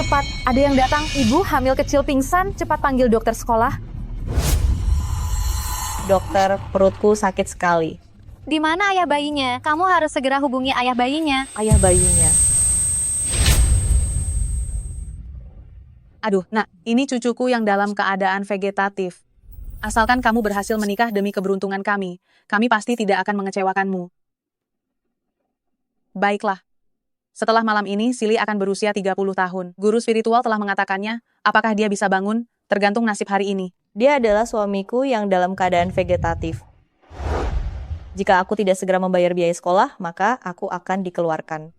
Cepat, ada yang datang. Ibu hamil kecil pingsan, cepat panggil dokter sekolah. Dokter, perutku sakit sekali. Di mana ayah bayinya? Kamu harus segera hubungi ayah bayinya. Ayah bayinya. Aduh, nak, ini cucuku yang dalam keadaan vegetatif. Asalkan kamu berhasil menikah demi keberuntungan kami pasti tidak akan mengecewakanmu. Baiklah. Setelah malam ini, Silly akan berusia 30 tahun. Guru spiritual telah mengatakannya, apakah dia bisa bangun, tergantung nasib hari ini. Dia adalah suamiku yang dalam keadaan vegetatif. Jika aku tidak segera membayar biaya sekolah, maka aku akan dikeluarkan.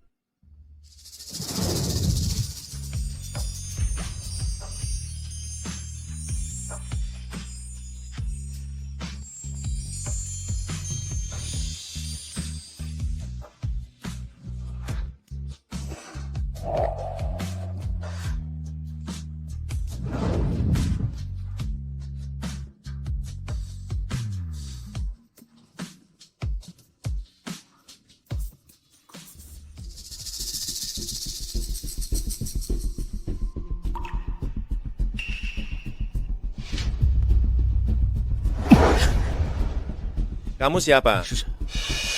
Kamu siapa?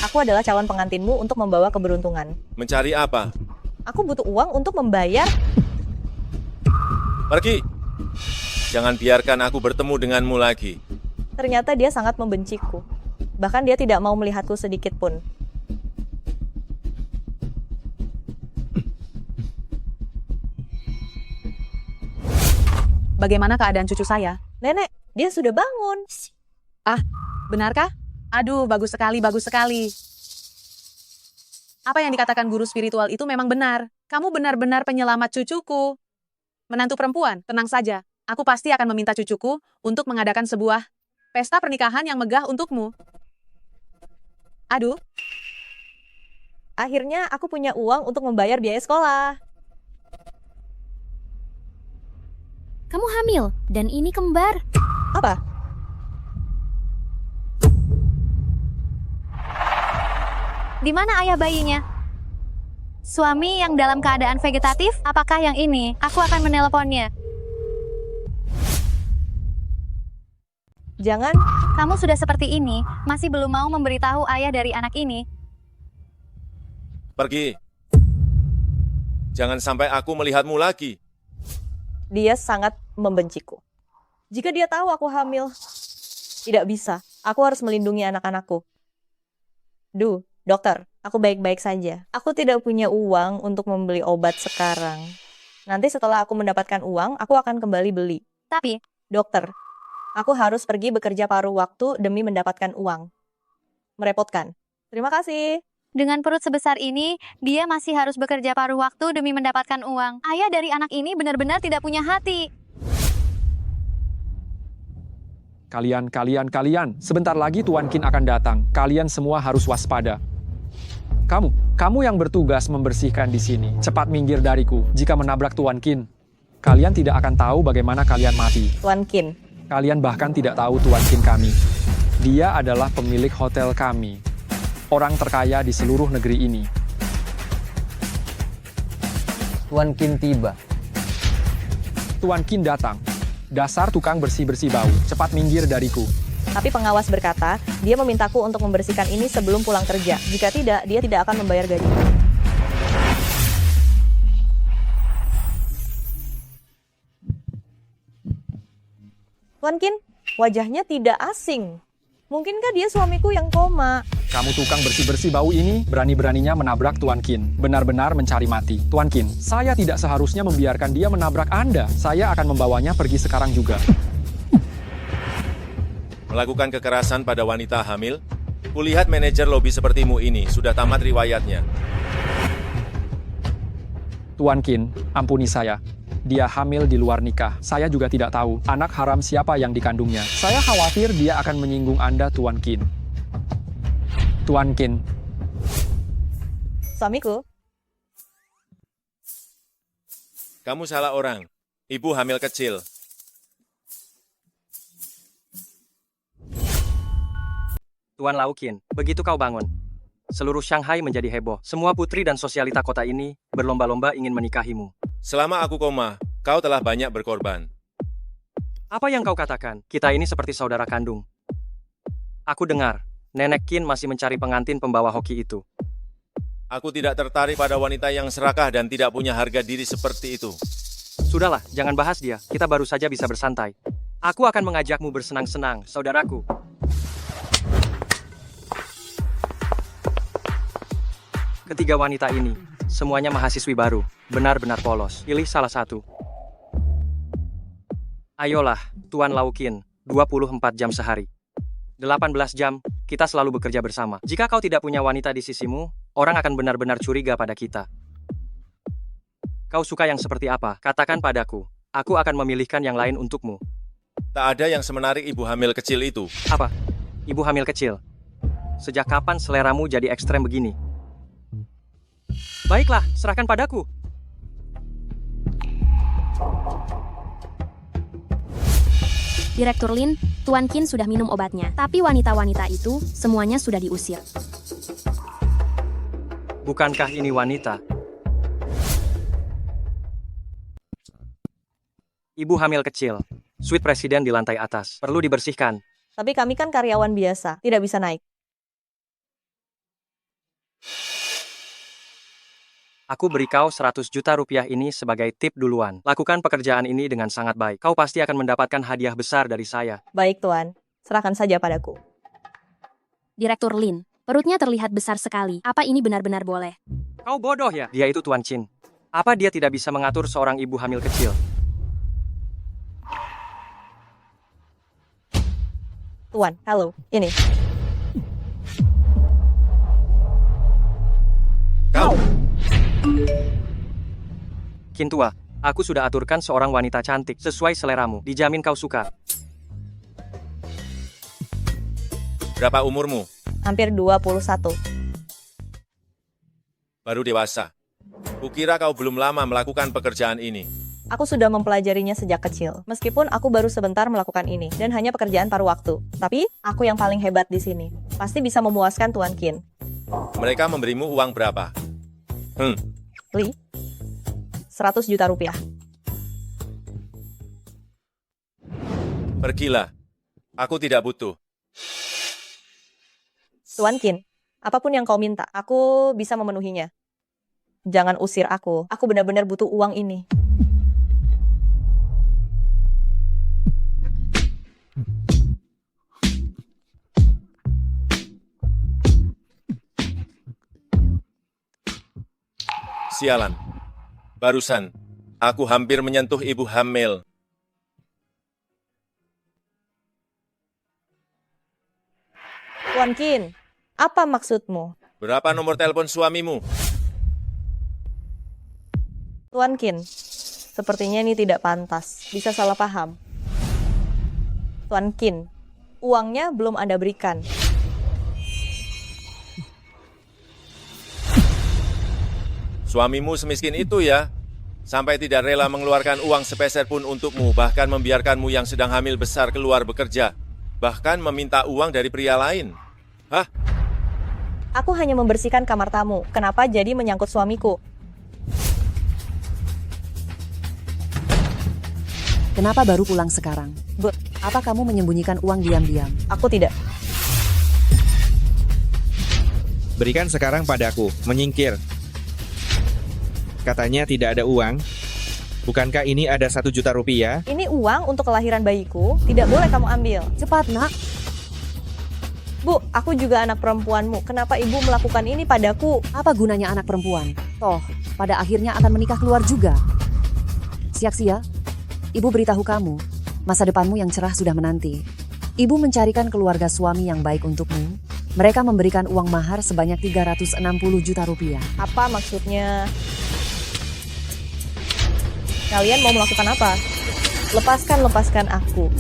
Aku adalah calon pengantinmu untuk membawa keberuntungan. Mencari apa? Aku butuh uang untuk membayar. Pergi! Jangan biarkan aku bertemu denganmu lagi. Ternyata dia sangat membenciku. Bahkan dia tidak mau melihatku sedikit pun. Bagaimana keadaan cucu saya? Nenek, dia sudah bangun. Ah, benarkah? Aduh, bagus sekali, bagus sekali. Apa yang dikatakan guru spiritual itu memang benar. Kamu benar-benar penyelamat cucuku. Menantu perempuan, tenang saja. Aku pasti akan meminta cucuku untuk mengadakan sebuah pesta pernikahan yang megah untukmu. Aduh, Akhirnya aku punya uang untuk membayar biaya sekolah. Kamu hamil, dan ini kembar. Apa? Di mana ayah bayinya? Suami yang dalam keadaan vegetatif? Apakah yang ini? Aku akan meneleponnya. Jangan. Kamu sudah seperti ini, masih belum mau memberitahu ayah dari anak ini. Pergi. Jangan sampai aku melihatmu lagi. Dia sangat membenciku. Jika dia tahu aku hamil, tidak bisa. Aku harus melindungi anak-anakku. Dokter, aku baik-baik saja. Aku tidak punya uang untuk membeli obat sekarang. Nanti setelah aku mendapatkan uang, aku akan kembali beli. Tapi, Dokter, aku harus pergi bekerja paruh waktu demi mendapatkan uang. Merepotkan. Terima kasih. dengan perut sebesar ini, dia masih harus bekerja paruh waktu demi mendapatkan uang. Ayah dari anak ini benar-benar tidak punya hati. Kalian, sebentar lagi Tuan Qin akan datang. Kalian semua harus waspada. Kamu yang bertugas membersihkan di sini. Cepat minggir dariku. Jika menabrak Tuan Qin, kalian tidak akan tahu bagaimana kalian mati. Tuan Qin. Kalian bahkan tidak tahu Tuan Qin kami. Dia adalah pemilik hotel kami. Orang terkaya di seluruh negeri ini. Tuan Qin tiba. Tuan Qin datang. Dasar tukang bersih-bersih bau. Cepat minggir dariku. Tapi pengawas berkata, dia memintaku untuk membersihkan ini sebelum pulang kerja. Jika tidak, dia tidak akan membayar gaji. Tuan Qin, wajahnya tidak asing. Mungkinkah dia suamiku yang koma? Kamu tukang bersih-bersih bau ini berani-beraninya menabrak Tuan Qin. Benar-benar mencari mati. Tuan Qin, saya tidak seharusnya membiarkan dia menabrak Anda. Saya akan membawanya pergi sekarang juga. Melakukan kekerasan pada wanita hamil? Kulihat manajer lobi sepertimu ini sudah tamat riwayatnya. Tuan Qin, ampuni saya. Dia hamil di luar nikah. Saya juga tidak tahu anak haram siapa yang dikandungnya. Saya khawatir dia akan menyinggung Anda, Tuan Qin. Tuan Qin. Suamiku? Kamu salah orang. Ibu hamil kecil. Tuan Lau Qin, begitu kau bangun. Seluruh Shanghai menjadi heboh. Semua putri dan sosialita kota ini berlomba-lomba ingin menikahimu. Selama aku koma, kau telah banyak berkorban. Apa yang kau katakan? Kita ini seperti saudara kandung. Aku dengar, Nenek Qin masih mencari pengantin pembawa hoki itu. Aku tidak tertarik pada wanita yang serakah dan tidak punya harga diri seperti itu. Sudahlah, jangan bahas dia. Kita baru saja bisa bersantai. Aku akan mengajakmu bersenang-senang, saudaraku. Ketiga wanita ini, semuanya mahasiswi baru, benar-benar polos. Pilih salah satu. Ayolah, Tuan Laukin, 24 jam sehari. 18 jam, kita selalu bekerja bersama. Jika kau tidak punya wanita di sisimu, orang akan benar-benar curiga pada kita. Kau suka yang seperti apa? Katakan padaku. Aku akan memilihkan yang lain untukmu. Tak ada yang semenarik ibu hamil kecil itu. Apa? Ibu hamil kecil? Sejak kapan seleramu jadi ekstrem begini? Baiklah, serahkan padaku. Direktur Lin, Tuan Qin sudah minum obatnya. Tapi wanita-wanita itu semuanya sudah diusir. Bukankah ini wanita? Ibu hamil kecil. Suite presiden di lantai atas. Perlu dibersihkan. Tapi kami kan karyawan biasa, tidak bisa naik. Aku beri kau 100 juta rupiah ini sebagai tip duluan. Lakukan pekerjaan ini dengan sangat baik. Kau pasti akan mendapatkan hadiah besar dari saya. Baik, Tuan. Serahkan saja padaku. Direktur Lin, perutnya terlihat besar sekali. Apa ini benar-benar boleh? Kau bodoh ya? Dia itu Tuan Qin. Apa dia tidak bisa mengatur seorang ibu hamil kecil? Tuan, halo. Ini. Kau! Qin tua, aku sudah aturkan seorang wanita cantik sesuai seleramu. Dijamin kau suka. Berapa umurmu? Hampir 21. Baru dewasa. Kukira kau belum lama melakukan pekerjaan ini. Aku sudah mempelajarinya sejak kecil. Meskipun aku baru sebentar melakukan ini dan hanya pekerjaan paruh waktu. Tapi, aku yang paling hebat di sini. Pasti bisa memuaskan Tuan Qin. Mereka memberimu uang berapa? Li, 100 juta rupiah. Pergilah. Aku tidak butuh. Tuan Qin, apapun yang kau minta, aku bisa memenuhinya. Jangan usir aku. Aku benar-benar butuh uang ini. Sialan. Barusan, aku hampir menyentuh ibu hamil. Tuan Qin, apa maksudmu? Berapa nomor telepon suamimu? Tuan Qin, sepertinya ini tidak pantas. Bisa salah paham. Tuan Qin, uangnya belum Anda berikan. Suamimu semiskin itu ya? Sampai tidak rela mengeluarkan uang sepeser pun untukmu, bahkan membiarkanmu yang sedang hamil besar keluar bekerja. Bahkan meminta uang dari pria lain. Hah? Aku hanya membersihkan kamar tamu. Kenapa jadi menyangkut suamiku? Kenapa baru pulang sekarang? Bu, Apa kamu menyembunyikan uang diam-diam? aku tidak. Berikan sekarang padaku, menyingkir. Katanya tidak ada uang. Bukankah ini ada 1 juta rupiah? Ini uang untuk kelahiran bayiku. Tidak boleh kamu ambil. Cepat, nak. Bu, aku juga anak perempuanmu. Kenapa ibu melakukan ini padaku? Apa gunanya anak perempuan? Toh, pada akhirnya akan menikah keluar juga. Siak-sia, ibu beritahu kamu, masa depanmu yang cerah sudah menanti. Ibu mencarikan keluarga suami yang baik untukmu. Mereka memberikan uang mahar sebanyak 360 juta rupiah. Apa maksudnya? Kalian mau melakukan apa? Lepaskan aku.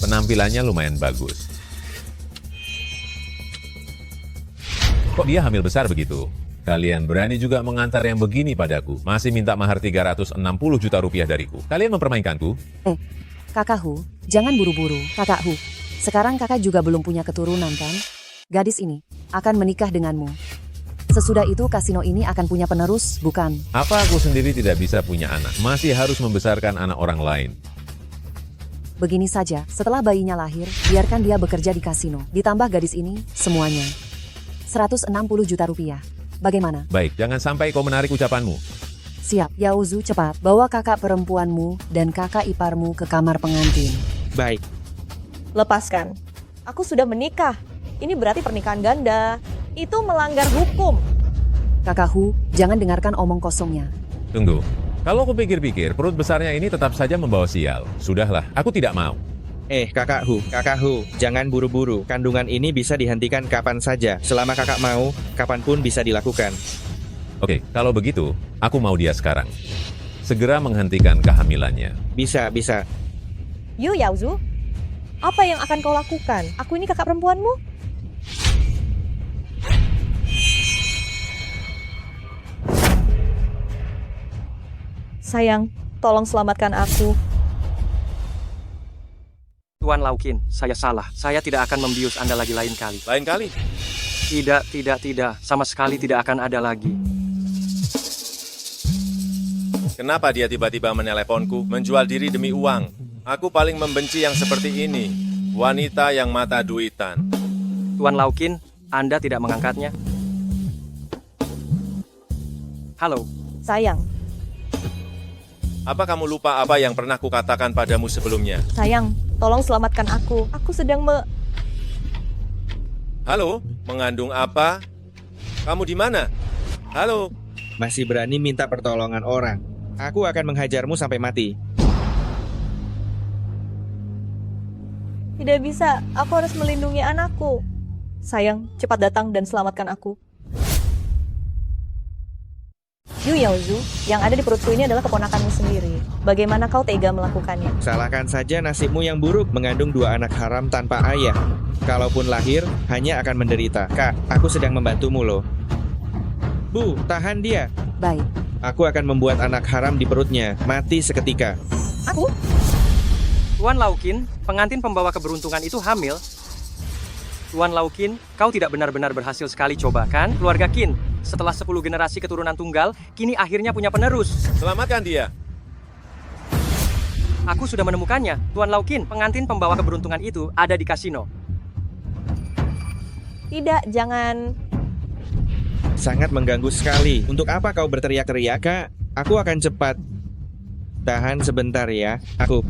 Penampilannya lumayan bagus. Kok dia hamil besar begitu? Kalian berani juga mengantar yang begini padaku. Masih minta mahar 360 juta rupiah dariku. Kalian mempermainkanku? Kakak Hu, jangan buru-buru. Kakak Hu, sekarang kakak juga belum punya keturunan kan? Gadis ini akan menikah denganmu. Sesudah itu kasino ini akan punya penerus, bukan? Apa aku sendiri tidak bisa punya anak? Masih harus membesarkan anak orang lain. Begini saja, setelah bayinya lahir, biarkan dia bekerja di kasino. Ditambah gadis ini, semuanya. 160 juta rupiah. Bagaimana? Baik, jangan sampai kau menarik ucapanmu. Siap, Yaozu cepat. Bawa kakak perempuanmu dan kakak iparmu ke kamar pengantin. Baik. Lepaskan. Aku sudah menikah. Ini berarti pernikahan ganda. Itu melanggar hukum. Kakak Hu, jangan dengarkan omong kosongnya. Tunggu. Kalau aku pikir-pikir, perut besarnya ini tetap saja membawa sial. Sudahlah, aku tidak mau. Kakak Hu, jangan buru-buru. Kandungan ini bisa dihentikan kapan saja. Selama kakak mau, kapanpun bisa dilakukan. Oke, kalau begitu, aku mau dia sekarang. Segera menghentikan kehamilannya. Bisa. Yu Yaozu, apa yang akan kau lakukan? Aku ini kakak perempuanmu. Sayang, tolong selamatkan aku. Tuan Laukin, saya salah. Saya tidak akan membius Anda lagi lain kali. Lain kali? Tidak. Sama sekali tidak akan ada lagi. Kenapa dia tiba-tiba meneleponku, menjual diri demi uang? Aku paling membenci yang seperti ini. Wanita yang mata duitan. Tuan Laukin, Anda tidak mengangkatnya? Halo. Sayang, Apa kamu lupa apa yang pernah kukatakan padamu sebelumnya? sayang, tolong selamatkan aku. Aku sedang Halo, mengandung apa? Kamu di mana? Halo. Masih berani minta pertolongan orang. Aku akan menghajarmu sampai mati. Tidak bisa, aku harus melindungi anakku. Sayang, cepat datang dan selamatkan aku. Yu Yaozu, yang ada di perutku ini adalah keponakanmu sendiri. Bagaimana kau tega melakukannya? Salahkan saja nasibmu yang buruk mengandung 2 anak haram tanpa ayah. Kalaupun lahir, hanya akan menderita. Kak, aku sedang membantumu loh. Bu, tahan dia. Baik. Aku akan membuat anak haram di perutnya mati seketika. Aku? Tuan Laukin, pengantin pembawa keberuntungan itu hamil. Tuan Laukin, kau tidak benar-benar berhasil sekali coba kan? Keluarga Qin, setelah 10 generasi keturunan tunggal, kini akhirnya punya penerus. Selamatkan dia. Aku sudah menemukannya. Tuan Laukin, pengantin pembawa keberuntungan itu ada di kasino. Tidak, jangan. Sangat mengganggu sekali. Untuk apa kau berteriak-teriak, Kak? Aku akan cepat. Tahan sebentar ya. Aku...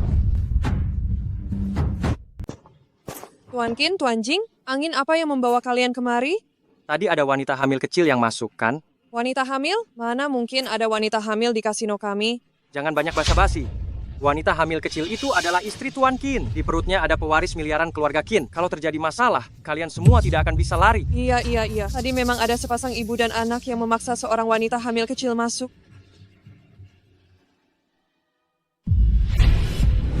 Tuan Qin, Tuan Jing, angin apa yang membawa kalian kemari? Tadi ada wanita hamil kecil yang masuk, kan? Wanita hamil? Mana mungkin ada wanita hamil di kasino kami? Jangan banyak basa-basi. Wanita hamil kecil itu adalah istri Tuan Qin. Di perutnya ada pewaris miliaran keluarga Qin. Kalau terjadi masalah, kalian semua tidak akan bisa lari. Iya. Tadi memang ada sepasang ibu dan anak yang memaksa seorang wanita hamil kecil masuk.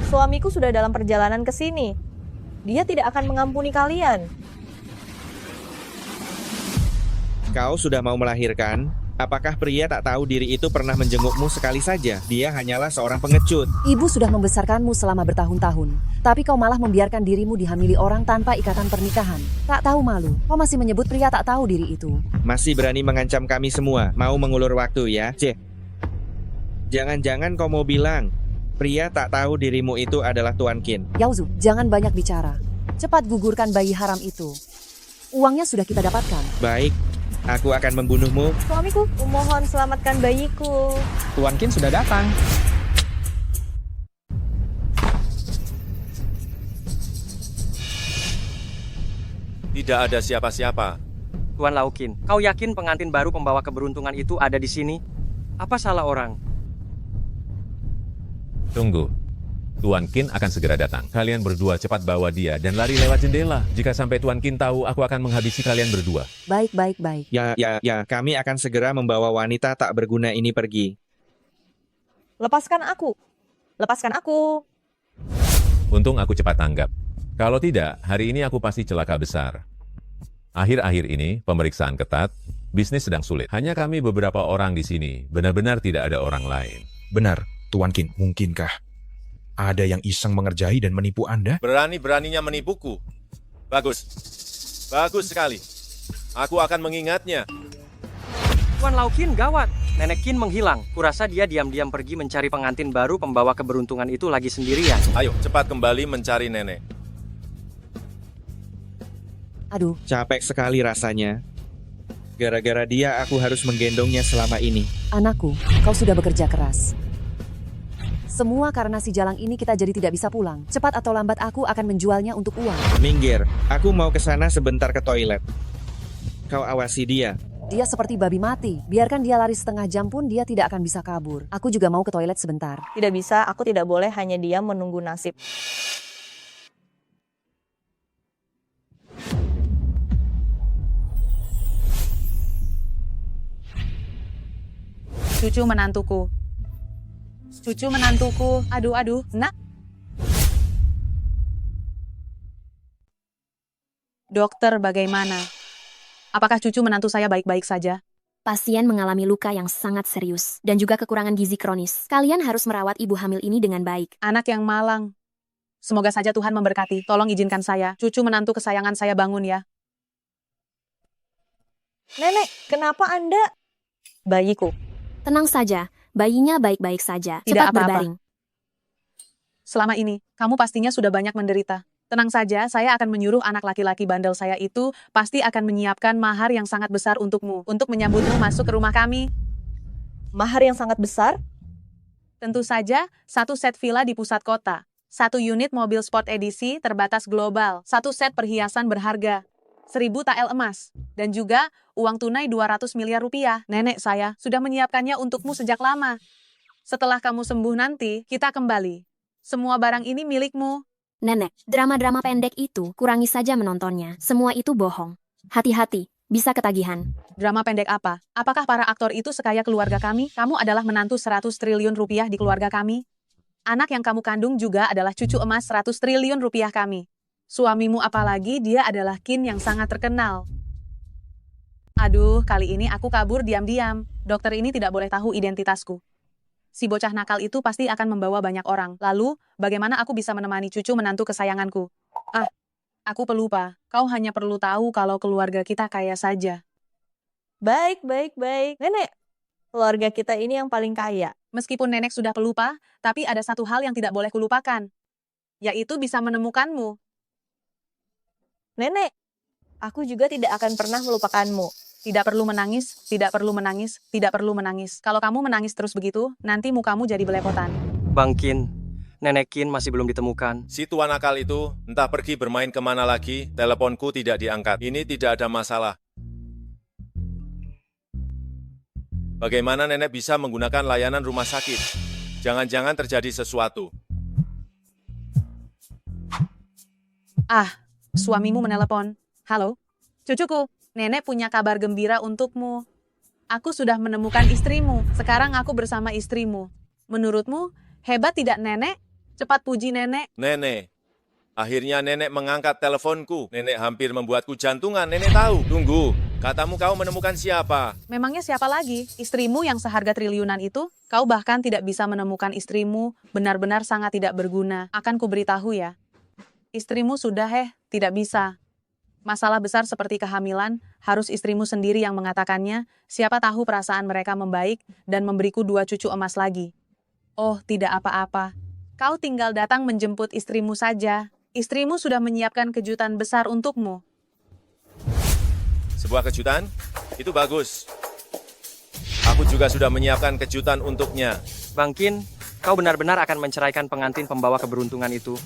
Suamiku sudah dalam perjalanan ke sini. Dia tidak akan mengampuni kalian. Kau sudah mau melahirkan? Apakah pria tak tahu diri itu pernah menjengukmu sekali saja? Dia hanyalah seorang pengecut. Ibu sudah membesarkanmu selama bertahun-tahun. Tapi kau malah membiarkan dirimu dihamili orang tanpa ikatan pernikahan. Tak tahu malu. Kau masih menyebut pria tak tahu diri itu. Masih berani mengancam kami semua. Mau mengulur waktu ya, Cih. Jangan-jangan kau mau bilang pria tak tahu dirimu itu adalah Tuan Qin. Yaozu, jangan banyak bicara. Cepat gugurkan bayi haram itu. Uangnya sudah kita dapatkan. Baik, aku akan membunuhmu. Suamiku, mohon selamatkan bayiku. Tuan Qin sudah datang. Tidak ada siapa-siapa. Tuan Laukin, kau yakin pengantin baru pembawa keberuntungan itu ada di sini? Apa salah orang? Tunggu. Tuan Qin akan segera datang. Kalian berdua cepat bawa dia dan lari lewat jendela. Jika sampai Tuan Qin tahu, aku akan menghabisi kalian berdua. Baik. Ya, kami akan segera membawa wanita tak berguna ini pergi. Lepaskan aku. Untung aku cepat tanggap. Kalau tidak, hari ini aku pasti celaka besar. Akhir-akhir ini, pemeriksaan ketat, bisnis sedang sulit. Hanya kami beberapa orang di sini, benar-benar tidak ada orang lain. Benar, Tuan Qin, mungkinkah ada yang iseng mengerjai dan menipu Anda? Berani-beraninya menipuku. Bagus. Bagus sekali. Aku akan mengingatnya. Tuan Laukin, gawat. Nenek Qin menghilang. Kurasa dia diam-diam pergi mencari pengantin baru pembawa keberuntungan itu lagi sendirian. Ayo, cepat kembali mencari nenek. Aduh, Capek sekali rasanya. Gara-gara dia aku harus menggendongnya selama ini. anakku, kau sudah bekerja keras. Semua karena si Jalang ini kita jadi tidak bisa pulang. Cepat atau lambat aku akan menjualnya untuk uang. Minggir, aku mau ke sana sebentar ke toilet. Kau awasi dia. Dia seperti babi mati. Biarkan dia lari setengah jam pun dia tidak akan bisa kabur. Aku juga mau ke toilet sebentar. Tidak bisa, aku tidak boleh hanya diam menunggu nasib. Cucu menantuku. Cucu menantuku. Aduh, nak. Dokter, bagaimana? Apakah cucu menantu saya baik-baik saja? Pasien mengalami luka yang sangat serius dan juga kekurangan gizi kronis. Kalian harus merawat ibu hamil ini dengan baik. Anak yang malang. Semoga saja Tuhan memberkati. Tolong izinkan saya, cucu menantu kesayangan saya bangun ya. Nenek, kenapa Anda? Bayiku. Tenang saja, bayinya baik-baik saja. Tidak Cepat apa-apa. berbaring. Selama ini, kamu pastinya sudah banyak menderita. Tenang saja, saya akan menyuruh anak laki-laki bandel saya itu pasti akan menyiapkan mahar yang sangat besar untukmu, untuk menyambutmu masuk ke rumah kami. Mahar yang sangat besar? Tentu saja, 1 set villa di pusat kota, 1 unit mobil sport edisi terbatas global, 1 set perhiasan berharga, 1.000 tael emas, dan juga uang tunai 200 miliar rupiah. Nenek saya sudah menyiapkannya untukmu sejak lama. Setelah kamu sembuh nanti, kita kembali. Semua barang ini milikmu. Nenek, drama-drama pendek itu kurangi saja menontonnya. Semua itu bohong. Hati-hati, bisa ketagihan. Drama pendek apa? Apakah para aktor itu sekaya keluarga kami? Kamu adalah menantu 100 triliun rupiah di keluarga kami. Anak yang kamu kandung juga adalah cucu emas 100 triliun rupiah kami. Suamimu apalagi dia adalah Qin yang sangat terkenal. Aduh, kali ini aku kabur diam-diam. Dokter ini tidak boleh tahu identitasku. Si bocah nakal itu pasti akan membawa banyak orang. Lalu, bagaimana aku bisa menemani cucu menantu kesayanganku? Ah, aku pelupa. Kau hanya perlu tahu kalau keluarga kita kaya saja. Baik. Nenek, keluarga kita ini yang paling kaya. Meskipun nenek sudah pelupa, tapi ada satu hal yang tidak boleh kulupakan. Yaitu bisa menemukanmu. Nenek, aku juga tidak akan pernah melupakanmu. Tidak perlu menangis, tidak perlu menangis, tidak perlu menangis. Kalau kamu menangis terus begitu, nanti mukamu jadi belepotan. Bang Qin, Nenek Qin masih belum ditemukan. Si tua nakal itu entah pergi bermain kemana lagi, teleponku tidak diangkat. Ini tidak ada masalah. Bagaimana nenek bisa menggunakan layanan rumah sakit? Jangan-jangan terjadi sesuatu. Ah, suamimu menelepon. Halo, cucuku. Nenek punya kabar gembira untukmu. Aku sudah menemukan istrimu. Sekarang aku bersama istrimu. Menurutmu, hebat tidak nenek? Cepat puji nenek. Nenek. Akhirnya nenek mengangkat teleponku. Nenek hampir membuatku jantungan. Nenek tahu. Tunggu. Katamu kau menemukan siapa? Memangnya siapa lagi? Istrimu yang seharga triliunan itu? Kau bahkan tidak bisa menemukan istrimu. Benar-benar sangat tidak berguna. Akan kuberitahu ya. Istrimu sudah tidak bisa. Masalah besar seperti kehamilan, harus istrimu sendiri yang mengatakannya, siapa tahu perasaan mereka membaik dan memberiku 2 cucu emas lagi. Oh, tidak apa-apa. Kau tinggal datang menjemput istrimu saja. Istrimu sudah menyiapkan kejutan besar untukmu. Sebuah kejutan? Itu bagus. Aku juga sudah menyiapkan kejutan untuknya. Bang Qin, kau benar-benar akan menceraikan pengantin pembawa keberuntungan itu.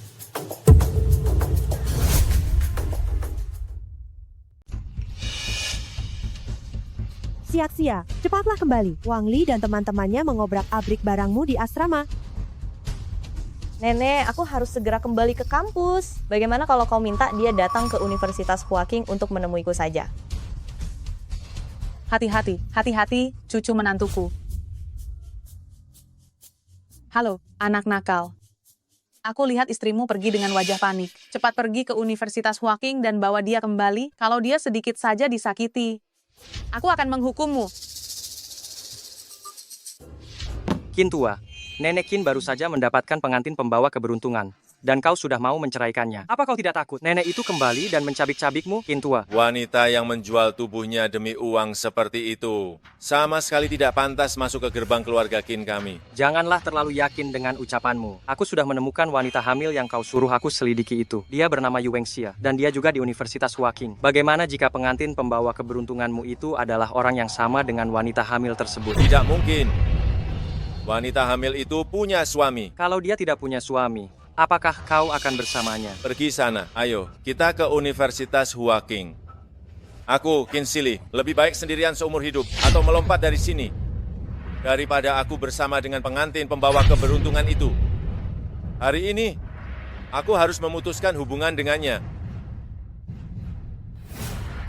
Sia-sia, cepatlah kembali. Wang Li dan teman-temannya mengobrak-abrik barangmu di asrama. Nenek, aku harus segera kembali ke kampus. Bagaimana kalau kau minta dia datang ke Universitas Huaking untuk menemuiku saja? Hati-hati, cucu menantuku. Halo, anak nakal. Aku lihat istrimu pergi dengan wajah panik. Cepat pergi ke Universitas Huaking dan bawa dia kembali. Kalau dia sedikit saja disakiti, aku akan menghukummu. Qin tua, Nenek Qin baru saja mendapatkan pengantin pembawa keberuntungan. dan kau sudah mau menceraikannya. Apa kau tidak takut nenek itu kembali dan mencabik-cabikmu, Qin tua? Wanita yang menjual tubuhnya demi uang seperti itu sama sekali tidak pantas masuk ke gerbang keluarga Qin kami. Janganlah terlalu yakin dengan ucapanmu. Aku sudah menemukan wanita hamil yang kau suruh aku selidiki itu. Dia bernama Yu Wengxia, dan dia juga di Universitas Huaqing. Bagaimana jika pengantin pembawa keberuntunganmu itu adalah orang yang sama dengan wanita hamil tersebut? Tidak mungkin. Wanita hamil itu punya suami. Kalau dia tidak punya suami, apakah kau akan bersamanya? Pergi sana, ayo, kita ke Universitas Huaqing. Aku, Qin Sili, lebih baik sendirian seumur hidup atau melompat dari sini daripada aku bersama dengan pengantin pembawa keberuntungan itu. Hari ini, aku harus memutuskan hubungan dengannya.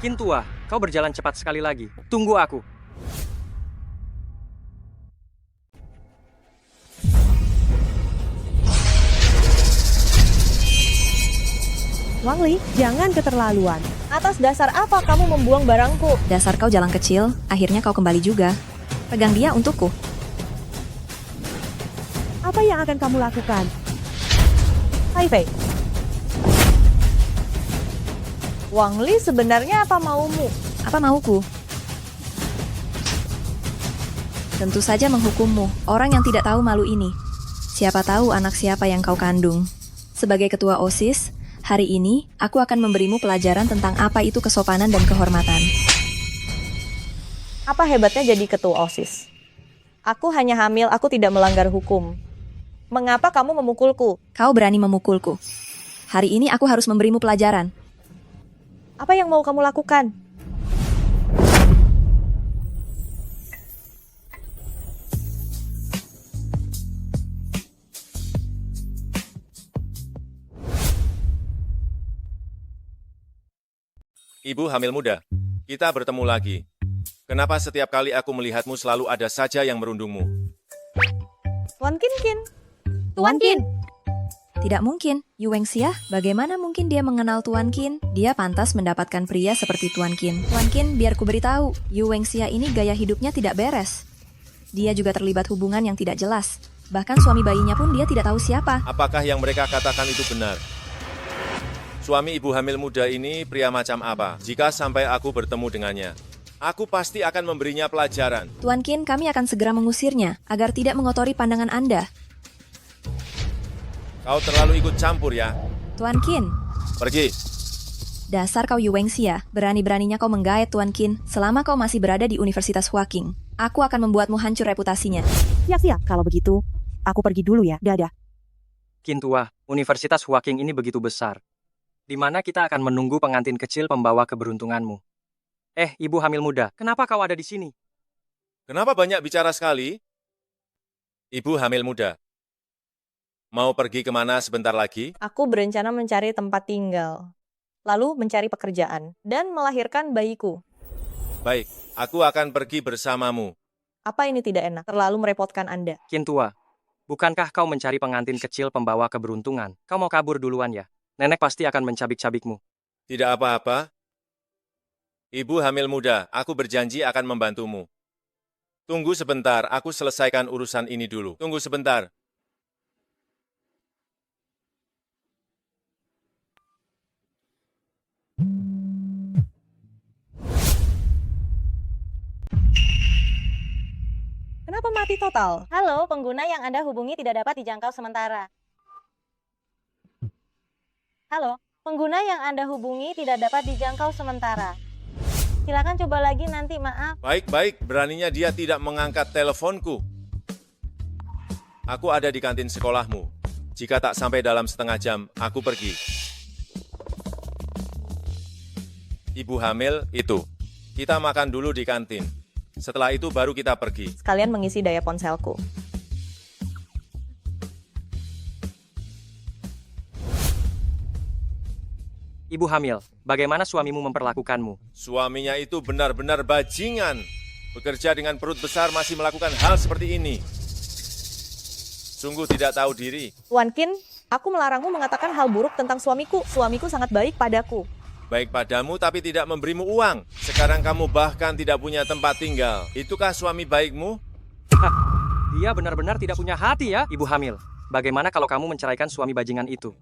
Qin tua, kau berjalan cepat sekali lagi. Tunggu aku. Wang Li, jangan keterlaluan. Atas dasar apa kamu membuang barangku? Dasar kau jalan kecil, akhirnya kau kembali juga. Pegang dia untukku. Apa yang akan kamu lakukan? Hai Fei. Wang Li, sebenarnya apa maumu? Apa mauku? Tentu saja menghukummu, orang yang tidak tahu malu ini. Siapa tahu anak siapa yang kau kandung. Sebagai ketua OSIS, hari ini aku akan memberimu pelajaran tentang apa itu kesopanan dan kehormatan. Apa hebatnya jadi ketua OSIS? Aku hanya hamil, aku tidak melanggar hukum. Mengapa kamu memukulku? Kau berani memukulku. Hari ini aku harus memberimu pelajaran. Apa yang mau kamu lakukan? Ibu hamil muda, kita bertemu lagi. Kenapa setiap kali aku melihatmu selalu ada saja yang merundungmu? Tuan Qin. Tuan Qin. Tidak mungkin. Yu Wengxia, bagaimana mungkin dia mengenal Tuan Qin? Dia pantas mendapatkan pria seperti Tuan Qin. Tuan Qin, biar ku beritahu, Yu Wengxia ini gaya hidupnya tidak beres. Dia juga terlibat hubungan yang tidak jelas. Bahkan suami bayinya pun dia tidak tahu siapa. Apakah yang mereka katakan itu benar? Suami ibu hamil muda ini pria macam apa? Jika sampai aku bertemu dengannya, aku pasti akan memberinya pelajaran. Tuan Qin, kami akan segera mengusirnya, agar tidak mengotori pandangan Anda. Kau terlalu ikut campur ya. Tuan Qin. Pergi. Dasar kau Yu Wengxia, berani-beraninya kau menggait Tuan Qin selama kau masih berada di Universitas Huaqing. Aku akan membuatmu hancur reputasinya. Siap-siap, kalau begitu, aku pergi dulu ya, dadah. Qin tua, Universitas Huaqing ini begitu besar, di mana kita akan menunggu pengantin kecil pembawa keberuntunganmu. Ibu hamil muda, kenapa kau ada di sini? Kenapa banyak bicara sekali? Ibu hamil muda, mau pergi kemana sebentar lagi? Aku berencana mencari tempat tinggal, lalu mencari pekerjaan, dan melahirkan bayiku. Baik, aku akan pergi bersamamu. Apa ini tidak enak? Terlalu merepotkan Anda. Qin tua, bukankah kau mencari pengantin kecil pembawa keberuntungan? Kau mau kabur duluan ya? Nenek pasti akan mencabik-cabikmu. Tidak apa-apa. Ibu hamil muda, aku berjanji akan membantumu. Tunggu sebentar, aku selesaikan urusan ini dulu. Tunggu sebentar. Kenapa mati total? Halo, pengguna yang Anda hubungi tidak dapat dijangkau sementara. Halo, pengguna yang Anda hubungi tidak dapat dijangkau sementara. Silakan coba lagi nanti, maaf. Baik, beraninya dia tidak mengangkat teleponku. Aku ada di kantin sekolahmu. Jika tak sampai dalam setengah jam, aku pergi. Ibu hamil itu, kita makan dulu di kantin. Setelah itu baru kita pergi. Sekalian mengisi daya ponselku. Ibu hamil, bagaimana suamimu memperlakukanmu? Suaminya itu benar-benar bajingan. Bekerja dengan perut besar masih melakukan hal seperti ini. Sungguh tidak tahu diri. Tuan Qin, aku melarangmu mengatakan hal buruk tentang suamiku. Suamiku sangat baik padaku. Baik padamu tapi tidak memberimu uang. Sekarang kamu bahkan tidak punya tempat tinggal. Itukah suami baikmu? Dia benar-benar tidak punya hati ya, ibu hamil. bagaimana kalau kamu menceraikan suami bajingan itu?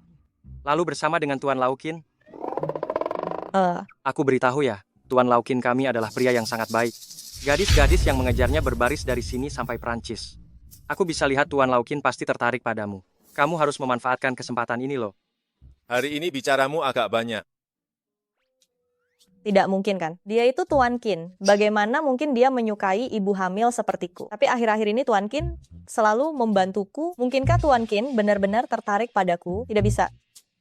Lalu bersama dengan Tuan Laukin? Aku beritahu ya, Tuan Laukin kami adalah pria yang sangat baik. Gadis-gadis yang mengejarnya berbaris dari sini sampai Prancis. Aku bisa lihat Tuan Laukin pasti tertarik padamu. Kamu harus memanfaatkan kesempatan ini loh. Hari ini bicaramu agak banyak. Tidak mungkin kan? Dia itu Tuan Qin. Bagaimana mungkin dia menyukai ibu hamil sepertiku? Tapi akhir-akhir ini Tuan Qin selalu membantuku. Mungkinkah Tuan Qin benar-benar tertarik padaku? Tidak bisa.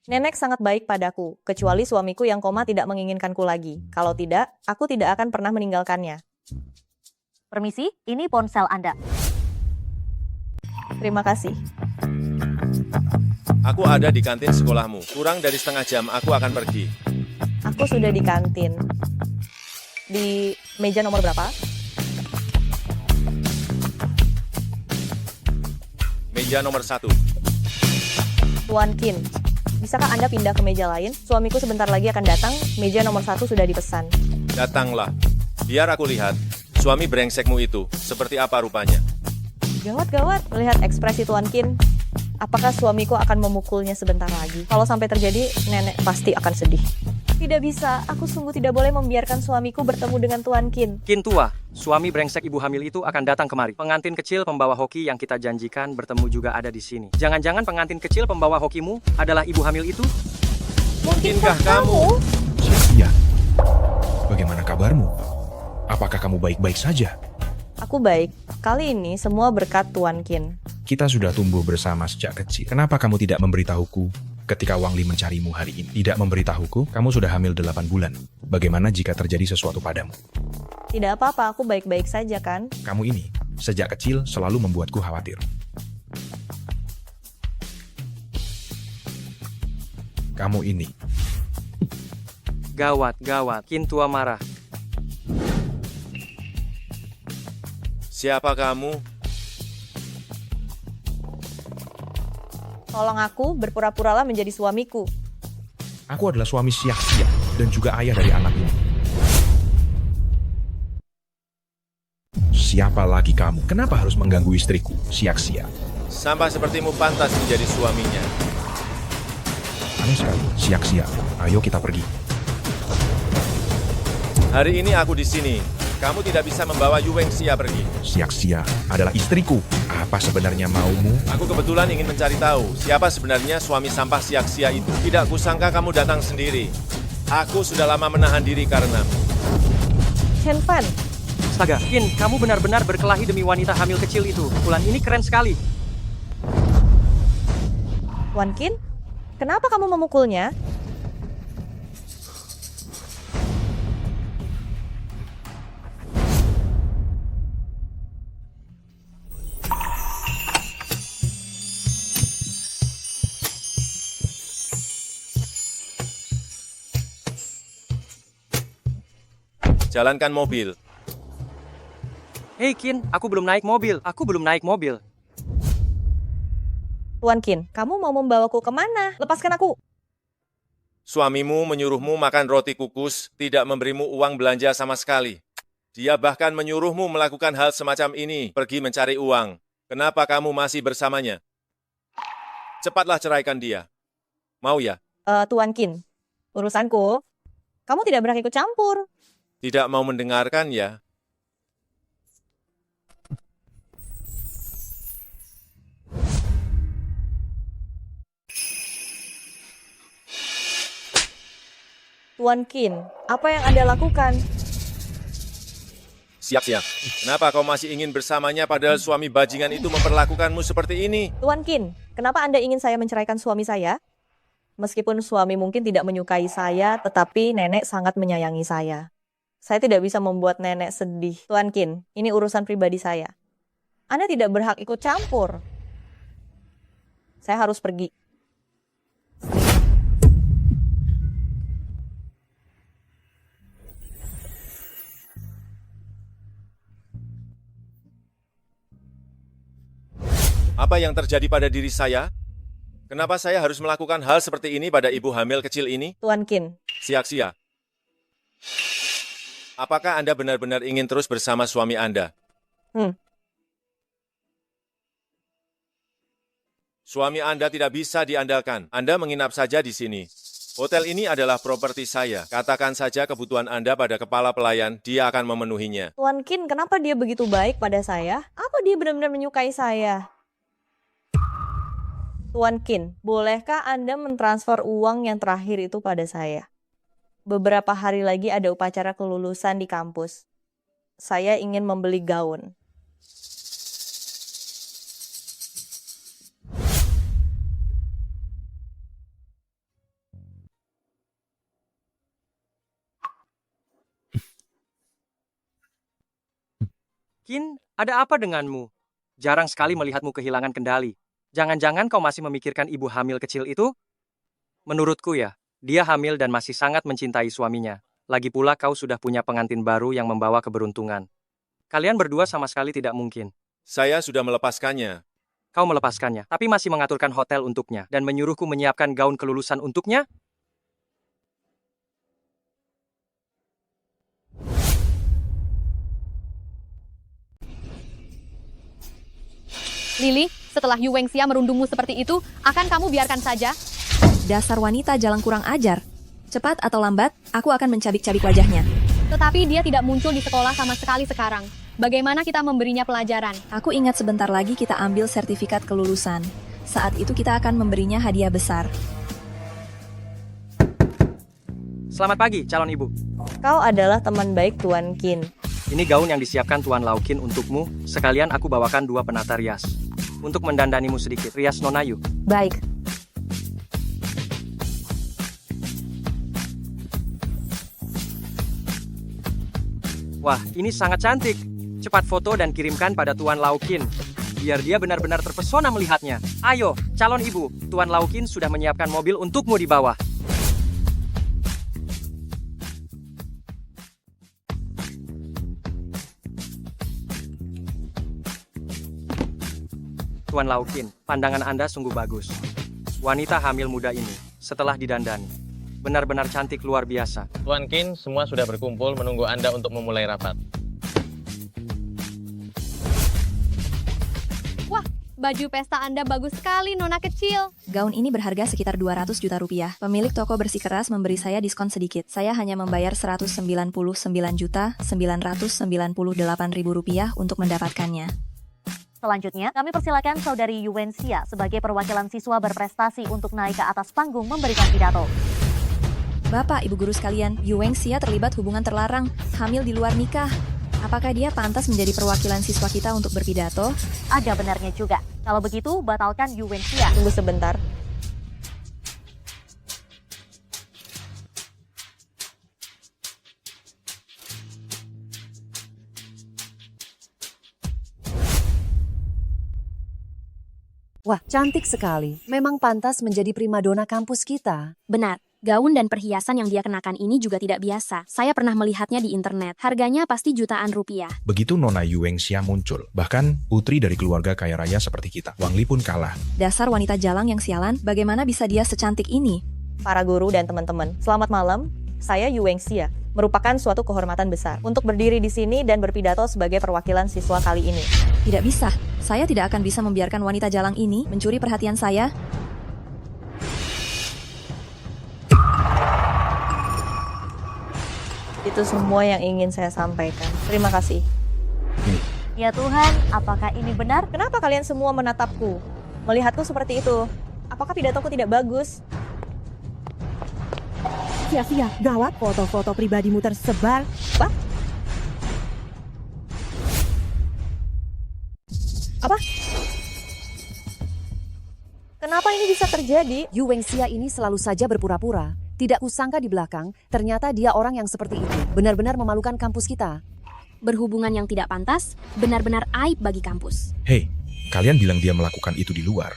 Nenek sangat baik padaku, kecuali suamiku yang koma tidak menginginkanku lagi. Kalau tidak, aku tidak akan pernah meninggalkannya. Permisi, ini ponsel Anda. Terima kasih. Aku ada di kantin sekolahmu. Kurang dari setengah jam aku akan pergi. Aku sudah di kantin. Di meja nomor berapa? Meja nomor 1. Tuan Qin, bisakah Anda pindah ke meja lain? Suamiku sebentar lagi akan datang, meja nomor 1 sudah dipesan. Datanglah. Biar aku lihat. Suami brengsekmu itu, seperti apa rupanya? Gawat-gawat melihat ekspresi Tuan Qin. Apakah suamiku akan memukulnya sebentar lagi? Kalau sampai terjadi, nenek pasti akan sedih. Tidak bisa, aku sungguh tidak boleh membiarkan suamiku bertemu dengan Tuan Qin. Qin tua, suami brengsek ibu hamil itu akan datang kemari. Pengantin kecil pembawa hoki yang kita janjikan bertemu juga ada di sini. Jangan-jangan pengantin kecil pembawa hokimu adalah ibu hamil itu? Mungkinkah kamu? Iya. Bagaimana kabarmu? Apakah kamu baik-baik saja? Aku baik. Kali ini semua berkat Tuan Qin. Kita sudah tumbuh bersama sejak kecil. Kenapa kamu tidak memberitahuku ketika Wang Li mencarimu hari ini? Tidak memberitahuku, kamu sudah hamil 8 bulan. Bagaimana jika terjadi sesuatu padamu? Tidak apa-apa, aku baik-baik saja kan? Kamu ini, sejak kecil selalu membuatku khawatir. Kamu ini. Gawat, gawat. Qin tua marah. Siapa kamu? Tolong aku, berpura-puralah menjadi suamiku. Aku adalah suami Sia-Sia dan juga ayah dari anak ini. Siapa lagi kamu? Kenapa harus mengganggu istriku, Sia-Sia? Sampah sepertimu pantas menjadi suaminya. Aneh sekali, Sia-Sia. Ayo kita pergi. Hari ini aku di sini. Kamu tidak bisa membawa Yu Wengxia pergi. Sia-Sia adalah istriku. Apa sebenarnya maumu? Aku kebetulan ingin mencari tahu siapa sebenarnya suami sampah Sia-Sia itu. Tidak kusangka kamu datang sendiri. Aku sudah lama menahan diri karena... Chen Fan. Astaga, Qin, kamu benar-benar berkelahi demi wanita hamil kecil itu. Pukulan ini keren sekali. Tuan Qin, kenapa kamu memukulnya? Jalankan mobil. Hei Qin, aku belum naik mobil. Aku belum naik mobil. Tuan Qin, kamu mau membawaku kemana? Lepaskan aku. Suamimu menyuruhmu makan roti kukus, tidak memberimu uang belanja sama sekali. Dia bahkan menyuruhmu melakukan hal semacam ini, pergi mencari uang. Kenapa kamu masih bersamanya? Cepatlah ceraikan dia. Mau ya? Tuan Qin, urusanku. Kamu tidak berhak ikut campur. Tidak mau mendengarkan ya? Tuan Qin, apa yang Anda lakukan? Siap-siap. Kenapa kau masih ingin bersamanya padahal suami bajingan itu memperlakukanmu seperti ini? Tuan Qin, kenapa Anda ingin saya menceraikan suami saya? Meskipun suami mungkin tidak menyukai saya, tetapi nenek sangat menyayangi saya. Saya tidak bisa membuat nenek sedih. Tuan Qin, ini urusan pribadi saya. Anda tidak berhak ikut campur. Saya harus pergi. Apa yang terjadi pada diri saya? Kenapa saya harus melakukan hal seperti ini pada ibu hamil kecil ini? Tuan Qin. Sia-sia. Apakah Anda benar-benar ingin terus bersama suami Anda? Suami Anda tidak bisa diandalkan. Anda menginap saja di sini. Hotel ini adalah properti saya. Katakan saja kebutuhan Anda pada kepala pelayan, dia akan memenuhinya. Tuan Qin, kenapa dia begitu baik pada saya? Apa dia benar-benar menyukai saya? Tuan Qin, bolehkah Anda mentransfer uang yang terakhir itu pada saya? Beberapa hari lagi ada upacara kelulusan di kampus. Saya ingin membeli gaun. Qin, ada apa denganmu? Jarang sekali melihatmu kehilangan kendali. Jangan-jangan kau masih memikirkan ibu hamil kecil itu? Menurutku ya, dia hamil dan masih sangat mencintai suaminya. Lagi pula kau sudah punya pengantin baru yang membawa keberuntungan. Kalian berdua sama sekali tidak mungkin. Saya sudah melepaskannya. Kau melepaskannya, tapi masih mengaturkan hotel untuknya dan menyuruhku menyiapkan gaun kelulusan untuknya? Lily, setelah Yu Wengxia merundungmu seperti itu, akan kamu biarkan saja? Dasar wanita jalang kurang ajar. Cepat atau lambat, aku akan mencabik-cabik wajahnya. Tetapi dia tidak muncul di sekolah sama sekali sekarang. Bagaimana kita memberinya pelajaran? Aku ingat sebentar lagi kita ambil sertifikat kelulusan. Saat itu kita akan memberinya hadiah besar. Selamat pagi, calon ibu. Kau adalah teman baik Tuan Qin. Ini gaun yang disiapkan Tuan Lau Qin untukmu. Sekalian aku bawakan 2 penata rias. Untuk mendandanimu sedikit, rias Nonayu. Baik. Wah, ini sangat cantik. Cepat foto dan kirimkan pada Tuan Lau Qin. Biar dia benar-benar terpesona melihatnya. Ayo, calon ibu, Tuan Lau Qin sudah menyiapkan mobil untukmu di bawah. Tuan Lau Qin, pandangan Anda sungguh bagus. Wanita hamil muda ini, setelah didandani, benar-benar cantik luar biasa. Tuan Qin, semua sudah berkumpul menunggu Anda untuk memulai rapat. Wah, baju pesta Anda bagus sekali, Nona kecil. Gaun ini berharga sekitar 200 juta rupiah. Pemilik toko bersikeras memberi saya diskon sedikit. Saya hanya membayar 199.998.000 rupiah untuk mendapatkannya. Selanjutnya, kami persilakan Saudari Yu Wengxia sebagai perwakilan siswa berprestasi untuk naik ke atas panggung memberikan pidato. Bapak, Ibu guru sekalian, Yu Wengxia terlibat hubungan terlarang, hamil di luar nikah. Apakah dia pantas menjadi perwakilan siswa kita untuk berpidato? Ada benarnya juga. Kalau begitu, batalkan Yu Wengxia. Tunggu sebentar. Wah, cantik sekali. Memang pantas menjadi primadona kampus kita. Benar. Gaun dan perhiasan yang dia kenakan ini juga tidak biasa. Saya pernah melihatnya di internet. Harganya pasti jutaan rupiah. Begitu Nona Yu Wengxia muncul, bahkan putri dari keluarga kaya raya seperti kita, Wang Li pun kalah. Dasar wanita jalang yang sialan, bagaimana bisa dia secantik ini? Para guru dan teman-teman, selamat malam. Saya Yu Wengxia. Merupakan suatu kehormatan besar untuk berdiri di sini dan berpidato sebagai perwakilan siswa kali ini. Tidak bisa. Saya tidak akan bisa membiarkan wanita jalang ini mencuri perhatian saya. Itu semua yang ingin saya sampaikan. Terima kasih. Ya Tuhan, apakah ini benar? Kenapa kalian semua menatapku? Melihatku seperti itu? Apakah pidatoku tidak bagus? Sia-sia, gawat, foto-foto pribadimu tersebar. Apa? Apa? Kenapa ini bisa terjadi? Yu Wengxia ini selalu saja berpura-pura. Tidak kusangka di belakang, ternyata dia orang yang seperti itu. Benar-benar memalukan kampus kita. Berhubungan yang tidak pantas, benar-benar aib bagi kampus. Hei, kalian bilang dia melakukan itu di luar.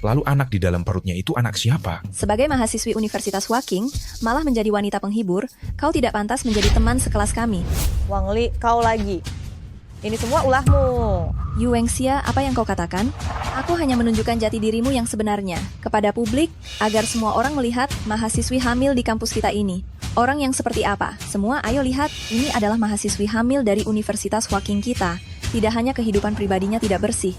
Lalu anak di dalam perutnya itu anak siapa? Sebagai mahasiswi Universitas Waking, malah menjadi wanita penghibur, kau tidak pantas menjadi teman sekelas kami. Wang Li, kau lagi. Ini semua ulahmu. Yu Wengxia, apa yang kau katakan? Aku hanya menunjukkan jati dirimu yang sebenarnya kepada publik agar semua orang melihat mahasiswi hamil di kampus kita ini. Orang yang seperti apa? Semua ayo lihat, ini adalah mahasiswi hamil dari Universitas Waking kita. Tidak hanya kehidupan pribadinya tidak bersih.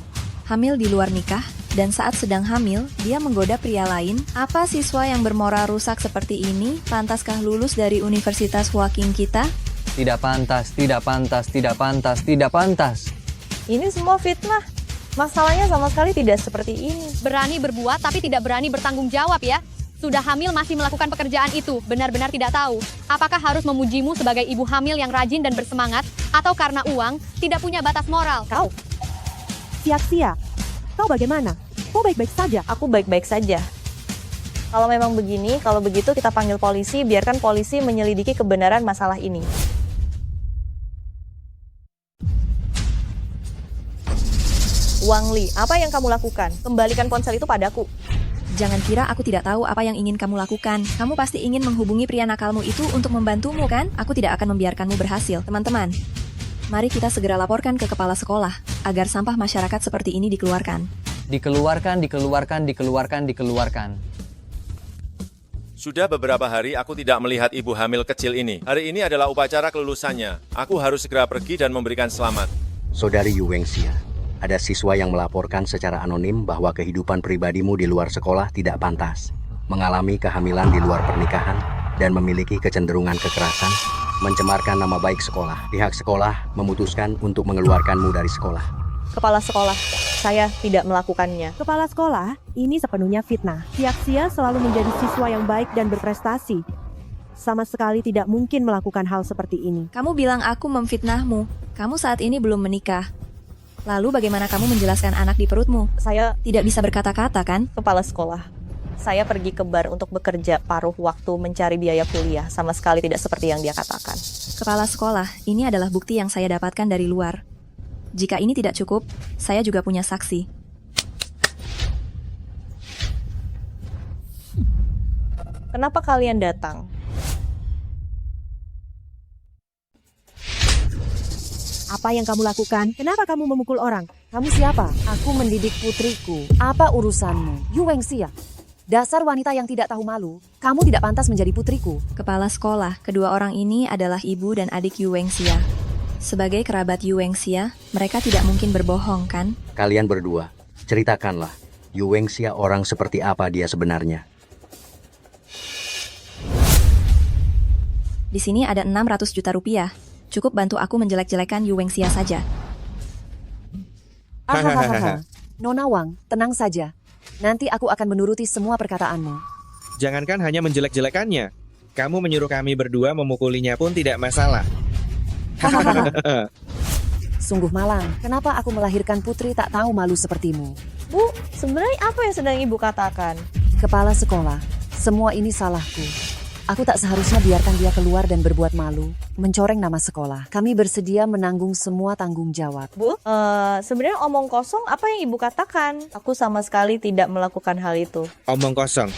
Hamil di luar nikah, Dan saat sedang hamil, dia menggoda pria lain. Apa siswa yang bermoral rusak seperti ini pantaskah lulus dari Universitas Hwaking kita? Tidak pantas, tidak pantas, tidak pantas, tidak pantas. Ini semua fitnah. Masalahnya sama sekali tidak seperti ini. Berani berbuat tapi tidak berani bertanggung jawab ya. Sudah hamil masih melakukan pekerjaan itu, benar-benar tidak tahu. Apakah harus memujimu sebagai ibu hamil yang rajin dan bersemangat, atau karena uang, tidak punya batas moral? Kau, Sia-sia, kau bagaimana? Kau baik-baik saja? Aku baik-baik saja. Kalau memang begini, kalau begitu kita panggil polisi, biarkan polisi menyelidiki kebenaran masalah ini. Wang Li, apa yang kamu lakukan? Kembalikan ponsel itu padaku. Jangan kira aku tidak tahu apa yang ingin kamu lakukan. Kamu pasti ingin menghubungi pria nakalmu itu untuk membantumu, kan? Aku tidak akan membiarkanmu berhasil. Teman-teman, mari kita segera laporkan ke kepala sekolah, agar sampah masyarakat seperti ini dikeluarkan. Dikeluarkan, dikeluarkan, dikeluarkan, dikeluarkan. Sudah beberapa hari aku tidak melihat ibu hamil kecil ini. Hari ini adalah upacara kelulusannya. Aku harus segera pergi dan memberikan selamat. Saudari Yu Wengxia, ada siswa yang melaporkan secara anonim bahwa kehidupan pribadimu di luar sekolah tidak pantas, mengalami kehamilan di luar pernikahan, dan memiliki kecenderungan kekerasan, mencemarkan nama baik sekolah. Pihak sekolah memutuskan untuk mengeluarkanmu dari sekolah. Kepala sekolah, saya tidak melakukannya. Kepala sekolah, ini sepenuhnya fitnah. Sia-sia selalu menjadi siswa yang baik dan berprestasi. Sama sekali tidak mungkin melakukan hal seperti ini. Kamu bilang aku memfitnahmu. Kamu saat ini belum menikah. Lalu bagaimana kamu menjelaskan anak di perutmu? Saya tidak bisa berkata-kata, kan? Kepala sekolah, saya pergi ke bar untuk bekerja paruh waktu mencari biaya kuliah. Sama sekali tidak seperti yang dia katakan. Kepala sekolah, ini adalah bukti yang saya dapatkan dari luar. Jika ini tidak cukup, saya juga punya saksi. Kenapa kalian datang? Apa yang kamu lakukan? Kenapa kamu memukul orang? Kamu siapa? Aku mendidik putriku. Apa urusanmu? Yu Wengxia. Dasar wanita yang tidak tahu malu. Kamu tidak pantas menjadi putriku. Kepala sekolah, kedua orang ini adalah ibu dan adik Yu Wengxia. Sebagai kerabat Yu Wengxia, mereka tidak mungkin berbohong, kan? Kalian berdua, ceritakanlah, Yu Wengxia orang seperti apa dia sebenarnya. Di sini ada 600 juta rupiah. Cukup bantu aku menjelek-jelekan Yu Wengxia saja. Hahaha. Nona Wang, tenang saja. Nanti aku akan menuruti semua perkataanmu. Jangankan hanya menjelek-jelekannya, kamu menyuruh kami berdua memukulinya pun tidak masalah. Sungguh malang, kenapa aku melahirkan putri tak tahu malu sepertimu? Bu, sebenarnya apa yang sedang ibu katakan? Kepala sekolah, semua ini salahku. Aku tak seharusnya biarkan dia keluar dan berbuat malu, mencoreng nama sekolah. Kami bersedia menanggung semua tanggung jawab. Bu, sebenarnya omong kosong apa yang ibu katakan? Aku sama sekali tidak melakukan hal itu. Omong kosong.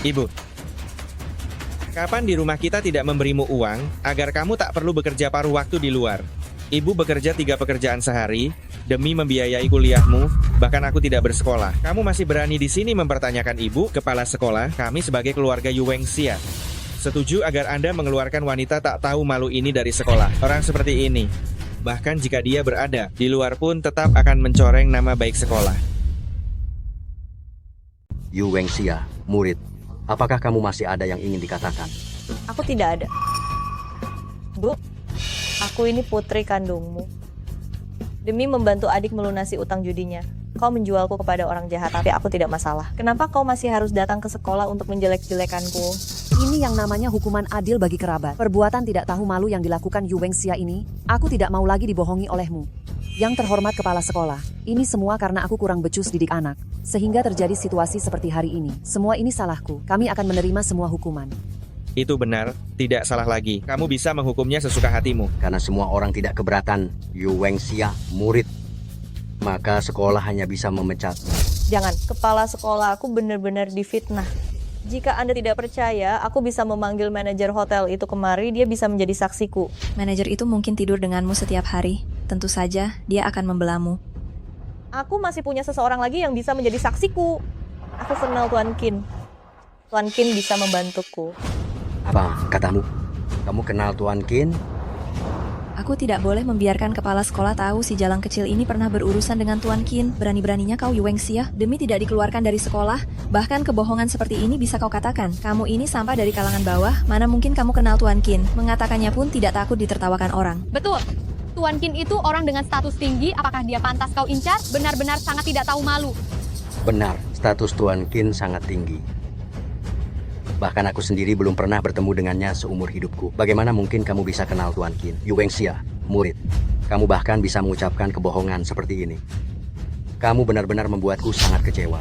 Ibu, kapan di rumah kita tidak memberimu uang agar kamu tak perlu bekerja paruh waktu di luar? Ibu bekerja 3 pekerjaan sehari demi membiayai kuliahmu, bahkan aku tidak bersekolah. Kamu masih berani di sini mempertanyakan ibu, kepala sekolah, kami sebagai keluarga Yu Wengxia setuju agar Anda mengeluarkan wanita tak tahu malu ini dari sekolah. Orang seperti ini, bahkan jika dia berada di luar pun tetap akan mencoreng nama baik sekolah. Yu Wengxia, murid, apakah kamu masih ada yang ingin dikatakan? Aku tidak ada. Bu, aku ini putri kandungmu. Demi membantu adik melunasi utang judinya, kau menjualku kepada orang jahat, tapi aku tidak masalah. Kenapa kau masih harus datang ke sekolah untuk menjelek-jelekanku? Ini yang namanya hukuman adil bagi kerabat. Perbuatan tidak tahu malu yang dilakukan Yu Wengxia ini, aku tidak mau lagi dibohongi olehmu. Yang terhormat kepala sekolah, ini semua karena aku kurang becus didik anak, sehingga terjadi situasi seperti hari ini. Semua ini salahku, kami akan menerima semua hukuman. Itu benar, tidak salah lagi. Kamu bisa menghukumnya sesuka hatimu. Karena semua orang tidak keberatan, Yu Wengxia, murid, maka sekolah hanya bisa memecatmu. Jangan, kepala sekolah, aku benar-benar difitnah. Jika Anda tidak percaya, aku bisa memanggil manajer hotel itu kemari, dia bisa menjadi saksiku. Manajer itu mungkin tidur denganmu setiap hari. Tentu saja, dia akan membelamu. Aku masih punya seseorang lagi yang bisa menjadi saksiku. Aku kenal Tuan Qin. Tuan Qin bisa membantuku. Apa katamu? Kamu kenal Tuan Qin? Aku tidak boleh membiarkan kepala sekolah tahu si jalang kecil ini pernah berurusan dengan Tuan Qin. Berani-beraninya kau Yuwengxia demi tidak dikeluarkan dari sekolah. Bahkan kebohongan seperti ini bisa kau katakan. Kamu ini sampah dari kalangan bawah. Mana mungkin kamu kenal Tuan Qin? Mengatakannya pun tidak takut ditertawakan orang. Betul. Tuan Qin itu orang dengan status tinggi, apakah dia pantas kau incar? Benar-benar sangat tidak tahu malu. Benar, status Tuan Qin sangat tinggi. Bahkan aku sendiri belum pernah bertemu dengannya seumur hidupku. Bagaimana mungkin kamu bisa kenal Tuan Qin? Yuwengxia, murid. Kamu bahkan bisa mengucapkan kebohongan seperti ini. Kamu benar-benar membuatku sangat kecewa.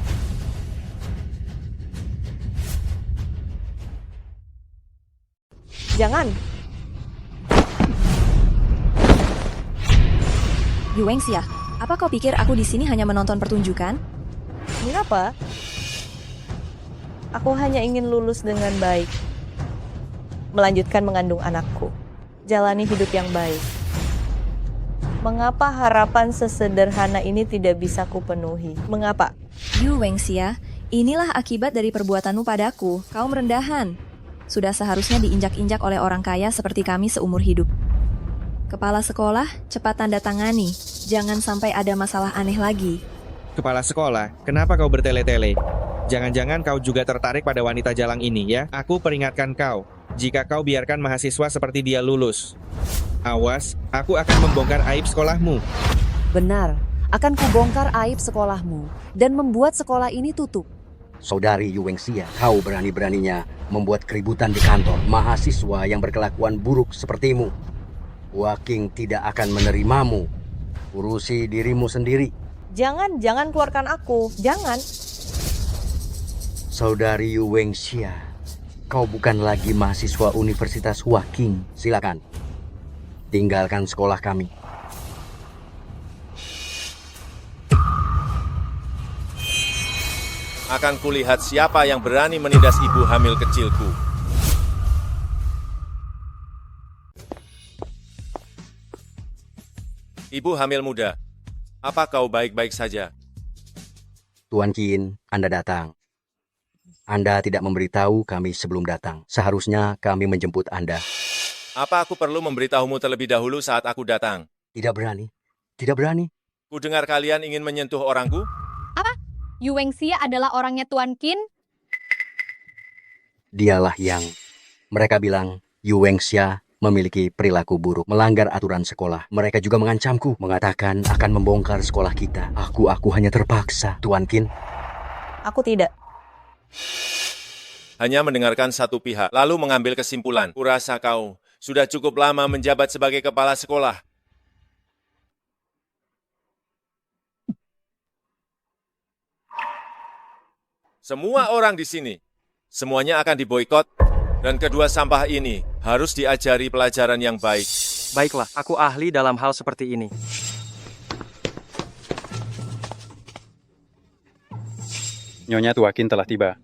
Jangan. Yuwengxia, apa kau pikir aku di sini hanya menonton pertunjukan? Mengapa? Aku hanya ingin lulus dengan baik. Melanjutkan mengandung anakku. Jalani hidup yang baik. Mengapa harapan sesederhana ini tidak bisa kupenuhi? Mengapa? Yuwengxia, inilah akibat dari perbuatanmu padaku. Kau merendahan. Sudah seharusnya diinjak-injak oleh orang kaya seperti kami seumur hidup. Kepala sekolah, cepat tanda tangani. Jangan sampai ada masalah aneh lagi. Kepala sekolah, kenapa kau bertele-tele? Jangan-jangan kau juga tertarik pada wanita jalang ini ya? Aku peringatkan kau, jika kau biarkan mahasiswa seperti dia lulus. Awas, aku akan membongkar aib sekolahmu. Benar, akan kubongkar aib sekolahmu dan membuat sekolah ini tutup. Saudari Yuwengxia, kau berani-beraninya membuat keributan di kantor mahasiswa yang berkelakuan buruk sepertimu. Waking tidak akan menerimamu. Urusi dirimu sendiri. Jangan keluarkan aku. Jangan. Saudari Yuwengxia, kau bukan lagi mahasiswa Universitas Waking. Silakan, tinggalkan sekolah kami. Akan kulihat siapa yang berani menindas ibu hamil kecilku. Ibu hamil muda, apa kau baik-baik saja? Tuan Qin, Anda datang. Anda tidak memberitahu kami sebelum datang. Seharusnya kami menjemput Anda. Apa aku perlu memberitahumu terlebih dahulu saat aku datang? Tidak berani. Tidak berani. Ku dengar kalian ingin menyentuh orangku? Apa? Yuwengxia adalah orangnya Tuan Qin? Dialah yang mereka bilang Yuwengxia memiliki perilaku buruk, melanggar aturan sekolah. Mereka juga mengancamku, mengatakan akan membongkar sekolah kita. Aku hanya terpaksa, Tuan Qin. Aku tidak. Hanya mendengarkan satu pihak, lalu mengambil kesimpulan. Kurasa kau sudah cukup lama menjabat sebagai kepala sekolah. Semua orang di sini, semuanya akan diboikot, dan kedua sampah ini harus diajari pelajaran yang baik. Baiklah, aku ahli dalam hal seperti ini. Nyonya Tuan Qin telah tiba.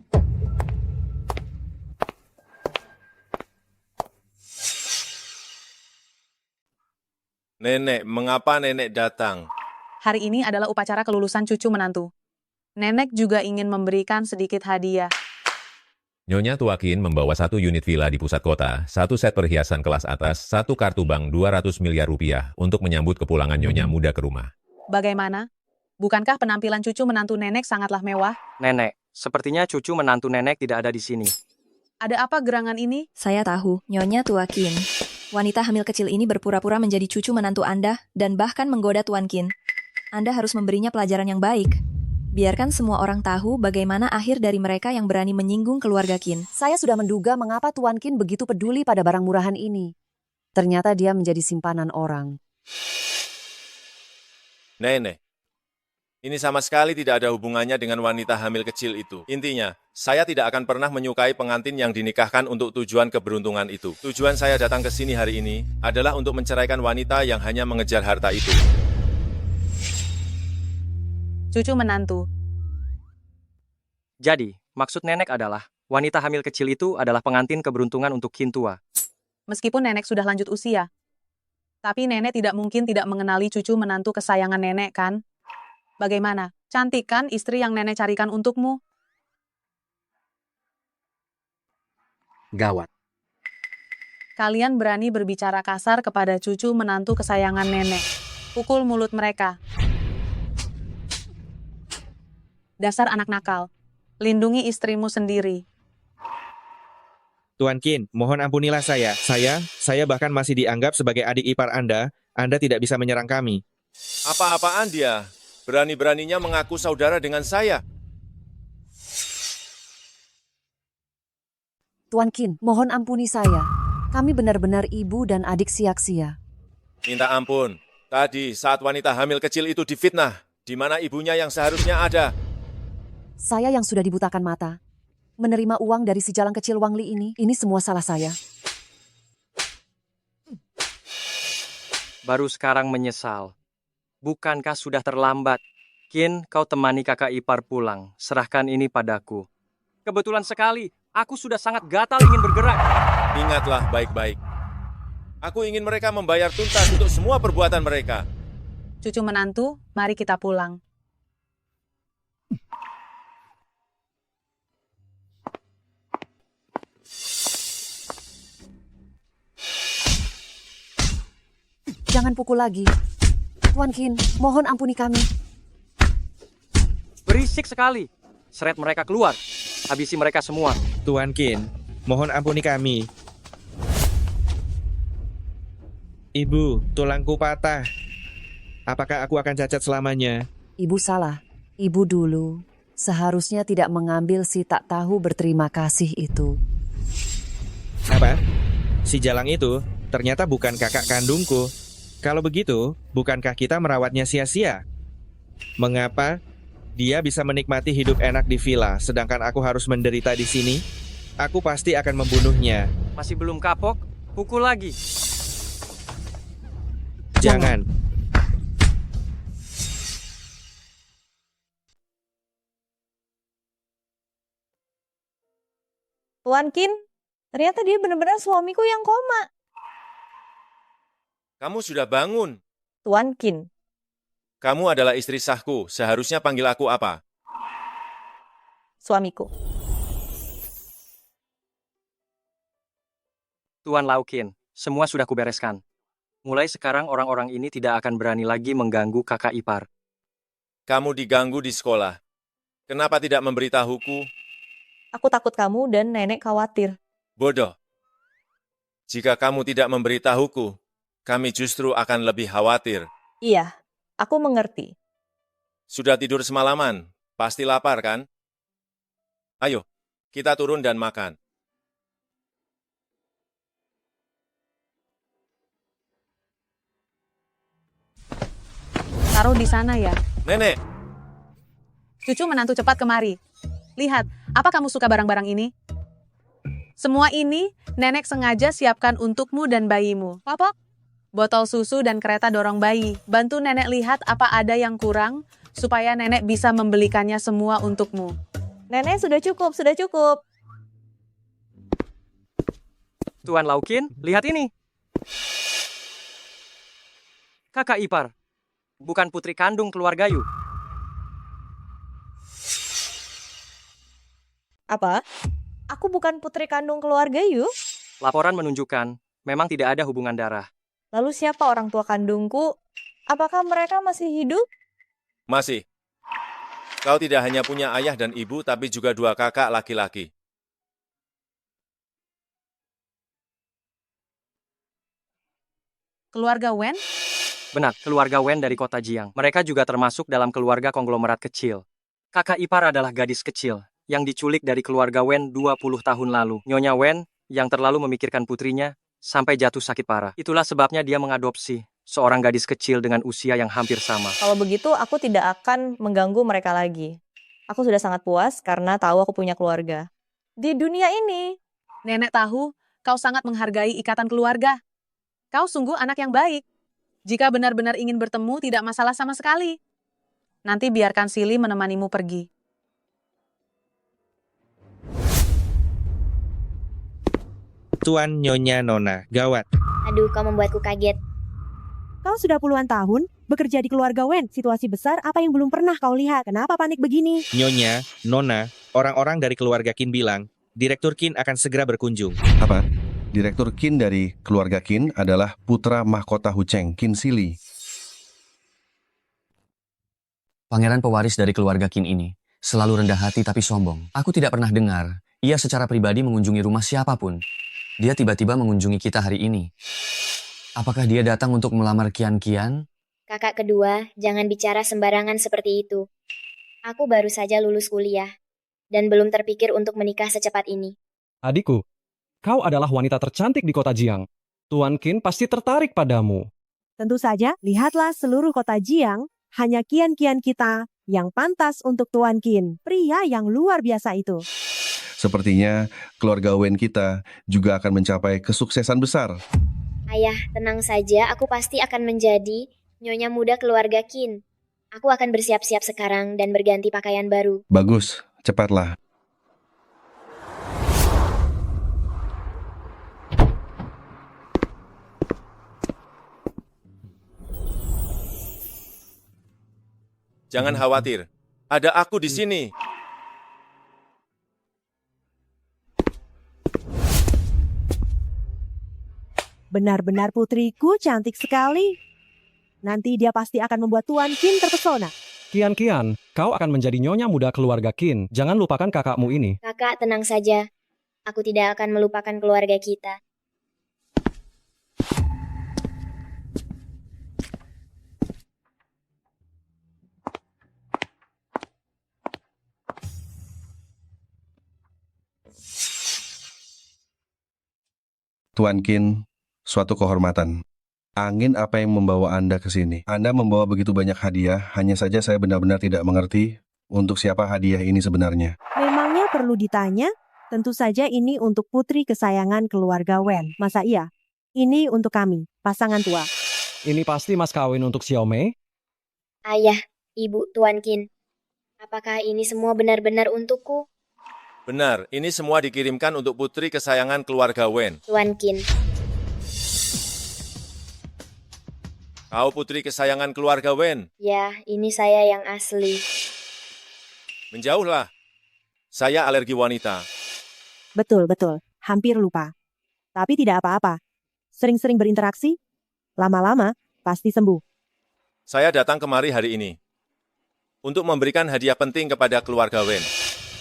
Nenek, mengapa nenek datang? Hari ini adalah upacara kelulusan cucu menantu. Nenek juga ingin memberikan sedikit hadiah. Nyonya Tuan Qin membawa 1 unit villa di pusat kota, 1 set perhiasan kelas atas, 1 kartu bank 200 miliar rupiah untuk menyambut kepulangan Nyonya muda ke rumah. Bagaimana? Bukankah penampilan cucu menantu nenek sangatlah mewah? Nenek, sepertinya cucu menantu nenek tidak ada di sini. Ada apa gerangan ini? Saya tahu, Nyonya Tuan Qin. Wanita hamil kecil ini berpura-pura menjadi cucu menantu Anda dan bahkan menggoda Tuan Qin. Anda harus memberinya pelajaran yang baik. Biarkan semua orang tahu bagaimana akhir dari mereka yang berani menyinggung keluarga Qin. Saya sudah menduga mengapa Tuan Qin begitu peduli pada barang murahan ini. Ternyata dia menjadi simpanan orang. Nenek, ini sama sekali tidak ada hubungannya dengan wanita hamil kecil itu. Intinya, saya tidak akan pernah menyukai pengantin yang dinikahkan untuk tujuan keberuntungan itu. Tujuan saya datang ke sini hari ini adalah untuk menceraikan wanita yang hanya mengejar harta itu. Cucu menantu. Jadi, maksud nenek adalah, wanita hamil kecil itu adalah pengantin keberuntungan untuk Qin tua. Meskipun nenek sudah lanjut usia. Tapi nenek tidak mungkin tidak mengenali cucu menantu kesayangan nenek, kan? Bagaimana? Cantik kan istri yang nenek carikan untukmu? Gawat. Kalian berani berbicara kasar kepada cucu menantu kesayangan nenek. Pukul mulut mereka. Dasar anak nakal. Lindungi istrimu sendiri. Tuan Qin, mohon ampunilah saya. Saya bahkan masih dianggap sebagai adik ipar Anda. Anda tidak bisa menyerang kami. Apa-apaan dia? Berani-beraninya mengaku saudara dengan saya. Tuan Qin, mohon ampuni saya. Kami benar-benar ibu dan adik Siaksia. Minta ampun. Tadi saat wanita hamil kecil itu difitnah, di mana ibunya yang seharusnya ada. Saya yang sudah dibutakan mata. Menerima uang dari si jalang kecil Wang Li ini semua salah saya. Baru sekarang menyesal. Bukankah sudah terlambat? Qin, kau temani kakak ipar pulang. Serahkan ini padaku. Kebetulan sekali, aku sudah sangat gatal ingin bergerak. Ingatlah baik-baik. Aku ingin mereka membayar tuntas untuk semua perbuatan mereka. Cucu menantu, mari kita pulang. Jangan pukul lagi. Tuan Qin, mohon ampuni kami. Berisik sekali. Seret mereka keluar. Habisi mereka semua. Tuan Qin, mohon ampuni kami. Ibu, tulangku patah. Apakah aku akan cacat selamanya? Ibu salah. Ibu dulu seharusnya tidak mengambil si tak tahu berterima kasih itu. Apa? Si jalang itu ternyata bukan kakak kandungku. Kalau begitu, bukankah kita merawatnya sia-sia? Mengapa dia bisa menikmati hidup enak di villa, sedangkan aku harus menderita di sini? Aku pasti akan membunuhnya. Masih belum kapok? Pukul lagi. Jangan. Tuan Qin, ternyata dia benar-benar suamiku yang koma. Kamu sudah bangun. Tuan Qin. Kamu adalah istri sahku. Seharusnya panggil aku apa? Suamiku. Tuan Lau Qin, semua sudah kubereskan. Mulai sekarang orang-orang ini tidak akan berani lagi mengganggu kakak ipar. Kamu diganggu di sekolah. Kenapa tidak memberitahuku? Aku takut kamu dan nenek khawatir. Bodoh. Jika kamu tidak memberitahuku, kami justru akan lebih khawatir. Iya, aku mengerti. Sudah tidur semalaman? Pasti lapar, kan? Ayo, kita turun dan makan. Taruh di sana ya. Nenek! Cucu menantu cepat kemari. Lihat, apa kamu suka barang-barang ini? Semua ini nenek sengaja siapkan untukmu dan bayimu. Popok, botol susu dan kereta dorong bayi. Bantu nenek lihat apa ada yang kurang, supaya nenek bisa membelikannya semua untukmu. Nenek sudah cukup, sudah cukup. Tuan Lau Qin, lihat ini. Kakak ipar, bukan putri kandung keluarga Yu. Apa? Aku bukan putri kandung keluarga Yu? Laporan menunjukkan, memang tidak ada hubungan darah. Lalu siapa orang tua kandungku? Apakah mereka masih hidup? Masih. Kau tidak hanya punya ayah dan ibu, tapi juga 2 kakak laki-laki. Keluarga Wen? Benar, keluarga Wen dari kota Jiang. Mereka juga termasuk dalam keluarga konglomerat kecil. Kakak ipar adalah gadis kecil yang diculik dari keluarga Wen 20 tahun lalu. Nyonya Wen yang terlalu memikirkan putrinya sampai jatuh sakit parah. Itulah sebabnya dia mengadopsi seorang gadis kecil dengan usia yang hampir sama. Kalau begitu, aku tidak akan mengganggu mereka lagi. Aku sudah sangat puas karena tahu aku punya keluarga. Di dunia ini. Nenek tahu kau sangat menghargai ikatan keluarga. Kau sungguh anak yang baik. Jika benar-benar ingin bertemu, tidak masalah sama sekali. Nanti biarkan Sili menemanimu pergi. Tuan Nyonya Nona, gawat. Aduh, kau membuatku kaget. Kau sudah puluhan tahun bekerja di keluarga Wen. Situasi besar apa yang belum pernah kau lihat? Kenapa panik begini? Nyonya, Nona, orang-orang dari keluarga Qin bilang, Direktur Qin akan segera berkunjung. Apa? Direktur Qin dari keluarga Qin adalah putra mahkota Hucheng, Qin Sili. Pangeran pewaris dari keluarga Qin ini selalu rendah hati tapi sombong. Aku tidak pernah dengar ia secara pribadi mengunjungi rumah siapapun. Dia tiba-tiba mengunjungi kita hari ini. Apakah dia datang untuk melamar Qian? Kakak kedua, jangan bicara sembarangan seperti itu. Aku baru saja lulus kuliah, dan belum terpikir untuk menikah secepat ini. Adikku, kau adalah wanita tercantik di kota Jiang. Tuan Qin pasti tertarik padamu. Tentu saja, lihatlah seluruh kota Jiang, hanya Qian kita yang pantas untuk Tuan Qin. Pria yang luar biasa itu. Sepertinya keluarga Wen kita juga akan mencapai kesuksesan besar. Ayah, tenang saja, aku pasti akan menjadi nyonya muda keluarga Qin. Aku akan bersiap-siap sekarang dan berganti pakaian baru. Bagus, cepatlah. Jangan khawatir, ada aku di sini. Benar-benar putriku cantik sekali. Nanti dia pasti akan membuat Tuan Qin terpesona. Qian, kau akan menjadi nyonya muda keluarga Qin. Jangan lupakan kakakmu ini. Kakak, tenang saja. Aku tidak akan melupakan keluarga kita. Tuan Qin, suatu kehormatan. Angin apa yang membawa Anda ke sini? Anda membawa begitu banyak hadiah, hanya saja saya benar-benar tidak mengerti untuk siapa hadiah ini sebenarnya. Memangnya perlu ditanya? Tentu saja ini untuk putri kesayangan keluarga Wen. Masa iya? Ini untuk kami, pasangan tua. Ini pasti mas kawin untuk Xiaomei? Ayah, Ibu, Tuan Qin. Apakah ini semua benar-benar untukku? Benar, ini semua dikirimkan untuk putri kesayangan keluarga Wen. Tuan Qin. Kau putri kesayangan keluarga Wen. Ya, ini saya yang asli. Menjauhlah. Saya alergi wanita. Betul. Hampir lupa. Tapi tidak apa-apa. Sering-sering berinteraksi, lama-lama pasti sembuh. Saya datang kemari hari ini untuk memberikan hadiah penting kepada keluarga Wen.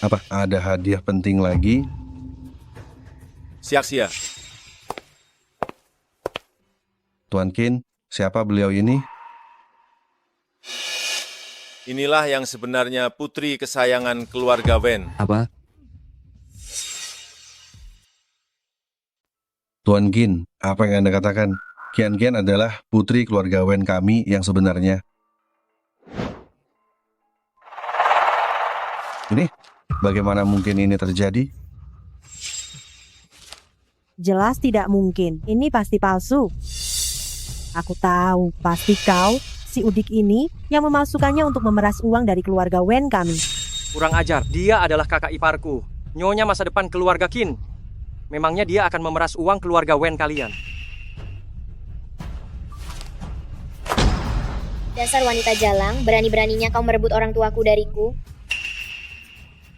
Apa? Ada hadiah penting lagi? Sia-sia. Tuan Qin, siapa beliau ini? Inilah yang sebenarnya putri kesayangan keluarga Wen. Apa? Tuan Qin, apa yang Anda katakan? Qian adalah putri keluarga Wen kami yang sebenarnya. Ini, bagaimana mungkin ini terjadi? Jelas tidak mungkin. Ini pasti palsu. Aku tahu, pasti kau, si Udik ini, yang memalsukannya untuk memeras uang dari keluarga Wen kami. Kurang ajar, dia adalah kakak iparku. Nyonya masa depan keluarga Qin. Memangnya dia akan memeras uang keluarga Wen kalian. Dasar wanita jalang, berani-beraninya kau merebut orang tuaku dariku.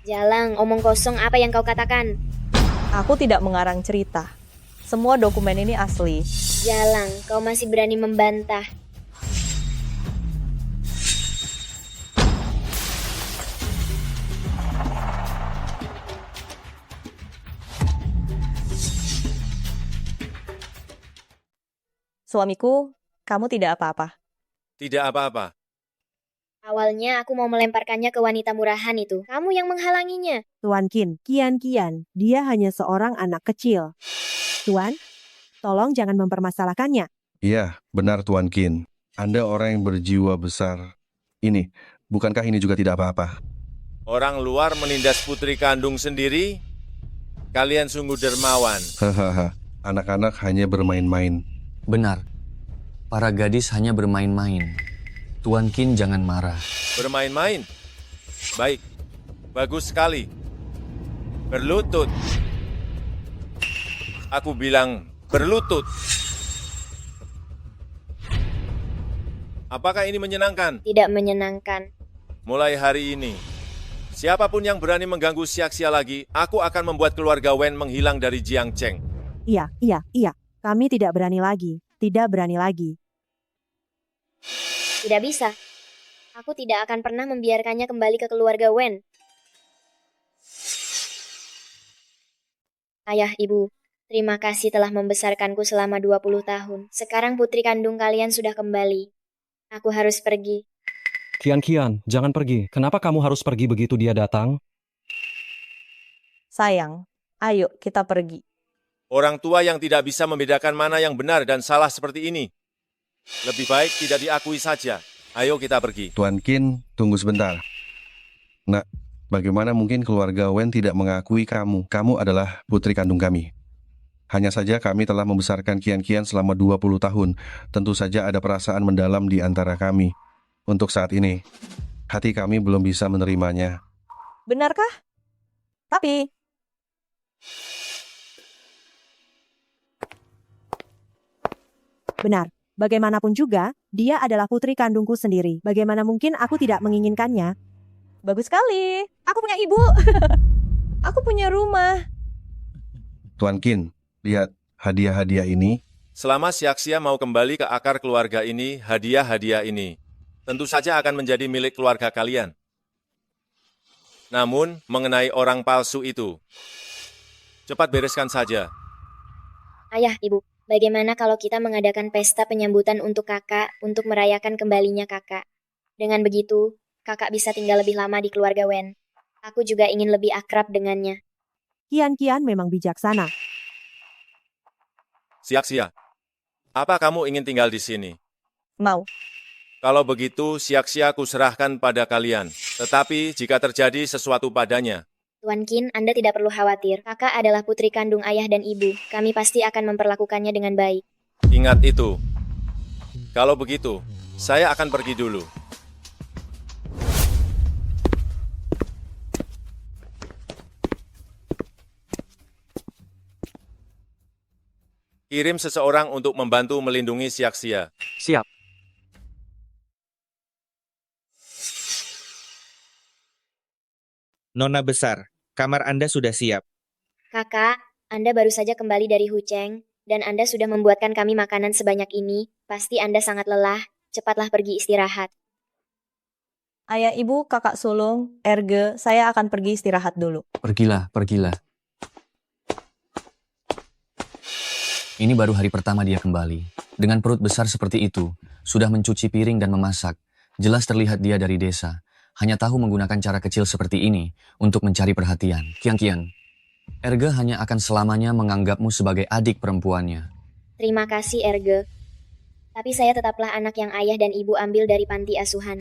Jalang, omong kosong, apa yang kau katakan? Aku tidak mengarang cerita. Semua dokumen ini asli. Jalang, kau masih berani membantah. Suamiku, kamu tidak apa-apa. Tidak apa-apa. Awalnya aku mau melemparkannya ke wanita murahan itu. Kamu yang menghalanginya. Tuan Qin, Qian, dia hanya seorang anak kecil. Tuan, tolong jangan mempermasalahkannya. Iya, benar Tuan Qin. Anda orang yang berjiwa besar. Ini, bukankah ini juga tidak apa-apa? Orang luar menindas putri kandung sendiri? Kalian sungguh dermawan. Hahaha, anak-anak hanya bermain-main. Benar. Para gadis hanya bermain-main. Tuan Qin jangan marah. Bermain-main? Baik. Bagus sekali. Berlutut. Aku bilang berlutut. Apakah ini menyenangkan? Tidak menyenangkan. Mulai hari ini, siapapun yang berani mengganggu Xiaxia lagi, aku akan membuat keluarga Wen menghilang dari Jiangcheng. Iya. Kami tidak berani lagi. Tidak berani lagi. Tidak bisa. Aku tidak akan pernah membiarkannya kembali ke keluarga Wen. Ayah, Ibu, terima kasih telah membesarkanku selama 20 tahun. Sekarang putri kandung kalian sudah kembali. Aku harus pergi. Kian, jangan pergi. Kenapa kamu harus pergi begitu dia datang? Sayang, ayo kita pergi. Orang tua yang tidak bisa membedakan mana yang benar dan salah seperti ini. Lebih baik tidak diakui saja. Ayo kita pergi. Tuan Qin, tunggu sebentar. Nak, bagaimana mungkin keluarga Wen tidak mengakui kamu? Kamu adalah putri kandung kami. Hanya saja kami telah membesarkan Kian selama 20 tahun. Tentu saja ada perasaan mendalam di antara kami. Untuk saat ini, hati kami belum bisa menerimanya. Benarkah? Tapi Benar. Bagaimanapun juga, dia adalah putri kandungku sendiri. Bagaimana mungkin aku tidak menginginkannya? bagus sekali. Aku punya ibu. Aku punya rumah. Tuan Qin, lihat hadiah-hadiah ini. Selama Siaksia mau kembali ke akar keluarga ini, hadiah-hadiah ini tentu saja akan menjadi milik keluarga kalian. Namun, mengenai orang palsu itu, cepat bereskan saja. Ayah, Ibu, bagaimana kalau kita mengadakan pesta penyambutan untuk kakak untuk merayakan kembalinya kakak? Dengan begitu, kakak bisa tinggal lebih lama di keluarga Wen. Aku juga ingin lebih akrab dengannya. Kian memang bijaksana. Siaksia, apa kamu ingin tinggal di sini? Mau. Kalau begitu, Siaksia aku serahkan pada kalian. Tetapi jika terjadi sesuatu padanya, Tuan Qin, Anda tidak perlu khawatir. Kakak adalah putri kandung ayah dan ibu. Kami pasti akan memperlakukannya dengan baik. ingat itu. Kalau begitu, saya akan pergi dulu. Kirim seseorang untuk membantu melindungi Siaksia. Siap. Nona besar, kamar Anda sudah siap. Kakak, Anda baru saja kembali dari Hucheng, dan Anda sudah membuatkan kami makanan sebanyak ini. Pasti Anda sangat lelah. Cepatlah pergi istirahat. Ayah, ibu, kakak sulung, Erge, saya akan pergi istirahat dulu. Pergilah. Ini baru hari pertama dia kembali. Dengan perut besar seperti itu, sudah mencuci piring dan memasak. Jelas terlihat dia dari desa. Hanya tahu menggunakan cara kecil seperti ini untuk mencari perhatian. Kian, Erge hanya akan selamanya menganggapmu sebagai adik perempuannya. Terima kasih, Erge. Tapi saya tetaplah anak yang ayah dan ibu ambil dari panti asuhan.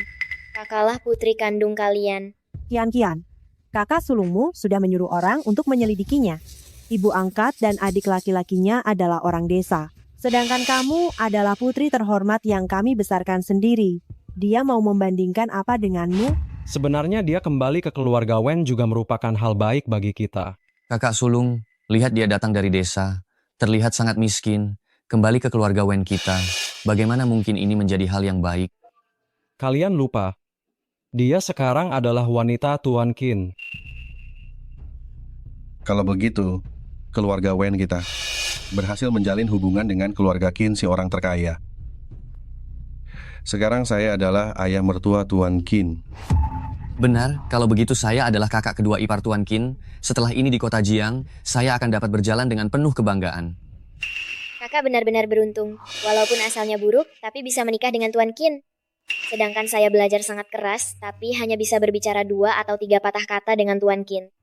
Kakaklah putri kandung kalian. Kian, kakak sulungmu sudah menyuruh orang untuk menyelidikinya. Ibu angkat dan adik laki-lakinya adalah orang desa. Sedangkan kamu adalah putri terhormat yang kami besarkan sendiri. Dia mau membandingkan apa denganmu? Sebenarnya dia kembali ke keluarga Wen juga merupakan hal baik bagi kita. Kakak sulung, lihat dia datang dari desa, terlihat sangat miskin, kembali ke keluarga Wen kita. Bagaimana mungkin ini menjadi hal yang baik? Kalian lupa, dia sekarang adalah wanita Tuan Qin. Kalau begitu, keluarga Wen kita berhasil menjalin hubungan dengan keluarga Qin si orang terkaya. Sekarang saya adalah ayah mertua Tuan Qin. Benar, kalau begitu saya adalah kakak kedua ipar Tuan Qin. Setelah ini di kota Jiang, saya akan dapat berjalan dengan penuh kebanggaan. Kakak benar-benar beruntung. Walaupun asalnya buruk, tapi bisa menikah dengan Tuan Qin. Sedangkan saya belajar sangat keras, tapi hanya bisa berbicara 2 atau 3 patah kata dengan Tuan Qin.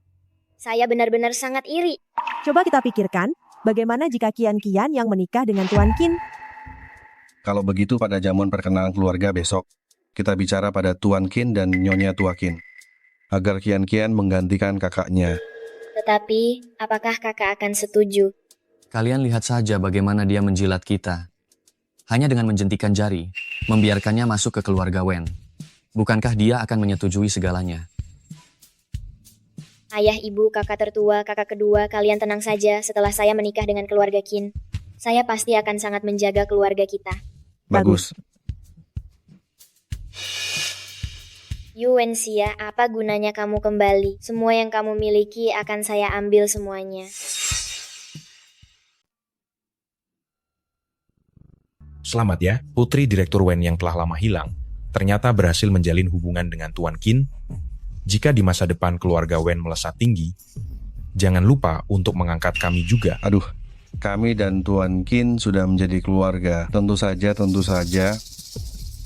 Saya benar-benar sangat iri. Coba kita pikirkan, bagaimana jika Kian yang menikah dengan Tuan Qin? Kalau begitu pada jamuan perkenalan keluarga besok, kita bicara pada Tuan Qin dan Nyonya Tua Qin, agar Kian menggantikan kakaknya. Tetapi, apakah kakak akan setuju? Kalian lihat saja bagaimana dia menjilat kita. Hanya dengan menjentikan jari, membiarkannya masuk ke keluarga Wen. Bukankah dia akan menyetujui segalanya? Ayah, ibu, kakak tertua, kakak kedua, kalian tenang saja setelah saya menikah dengan keluarga Qin. Saya pasti akan sangat menjaga keluarga kita. Bagus. Yuwenxia, apa gunanya kamu kembali? Semua yang kamu miliki akan saya ambil semuanya. Selamat ya, putri Direktur Wen yang telah lama hilang, ternyata berhasil menjalin hubungan dengan Tuan Qin. Jika di masa depan keluarga Wen melesat tinggi, jangan lupa untuk mengangkat kami juga. Aduh, kami dan Tuan Qin sudah menjadi keluarga. Tentu saja.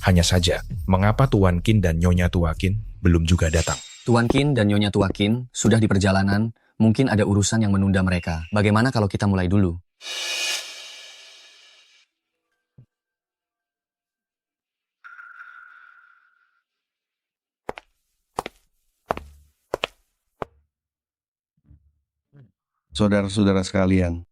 Hanya saja, mengapa Tuan Qin dan Nyonya Tua Qin belum juga datang? Tuan Qin dan Nyonya Tua Qin sudah di perjalanan, mungkin ada urusan yang menunda mereka. Bagaimana kalau kita mulai dulu? Saudara-saudara sekalian,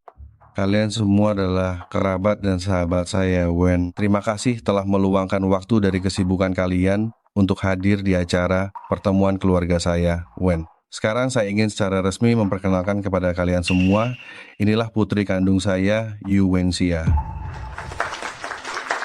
kalian semua adalah kerabat dan sahabat saya, Wen. Terima kasih telah meluangkan waktu dari kesibukan kalian untuk hadir di acara pertemuan keluarga saya, Wen. Sekarang saya ingin secara resmi memperkenalkan kepada kalian semua, inilah putri kandung saya, Yu Wengxia.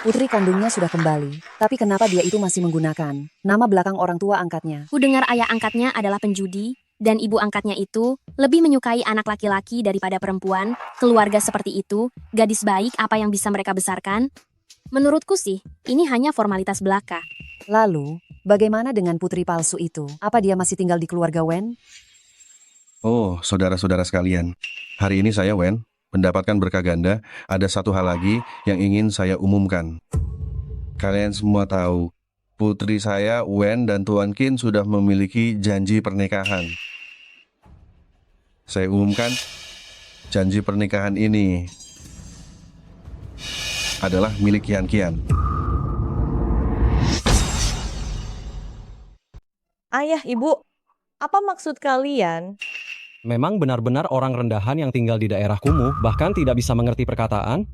Putri kandungnya sudah kembali, tapi kenapa dia itu masih menggunakan nama belakang orang tua angkatnya? Ku dengar ayah angkatnya adalah penjudi, dan ibu angkatnya itu lebih menyukai anak laki-laki daripada perempuan. Keluarga seperti itu, gadis baik apa yang bisa mereka besarkan? Menurutku sih, ini hanya formalitas belaka. Lalu, bagaimana dengan putri palsu itu? Apa dia masih tinggal di keluarga Wen? Oh, saudara-saudara sekalian, hari ini saya, Wen, mendapatkan berkah ganda. Ada satu hal lagi yang ingin saya umumkan. Kalian semua tahu, putri saya, Wen, dan Tuan Qin sudah memiliki janji pernikahan. Saya umumkan, janji pernikahan ini adalah milik Qian. Ayah, ibu, apa maksud kalian? Memang benar-benar orang rendahan yang tinggal di daerah kumuh, bahkan tidak bisa mengerti perkataan?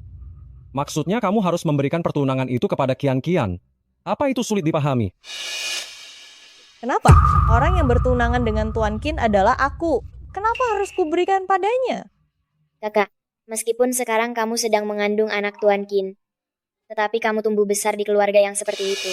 Maksudnya kamu harus memberikan pertunangan itu kepada Qian. Apa itu sulit dipahami? Kenapa? Orang yang bertunangan dengan Tuan Qin adalah aku. Kenapa harus kuberikan padanya? Kakak, meskipun sekarang kamu sedang mengandung anak Tuan Qin, tetapi kamu tumbuh besar di keluarga yang seperti itu.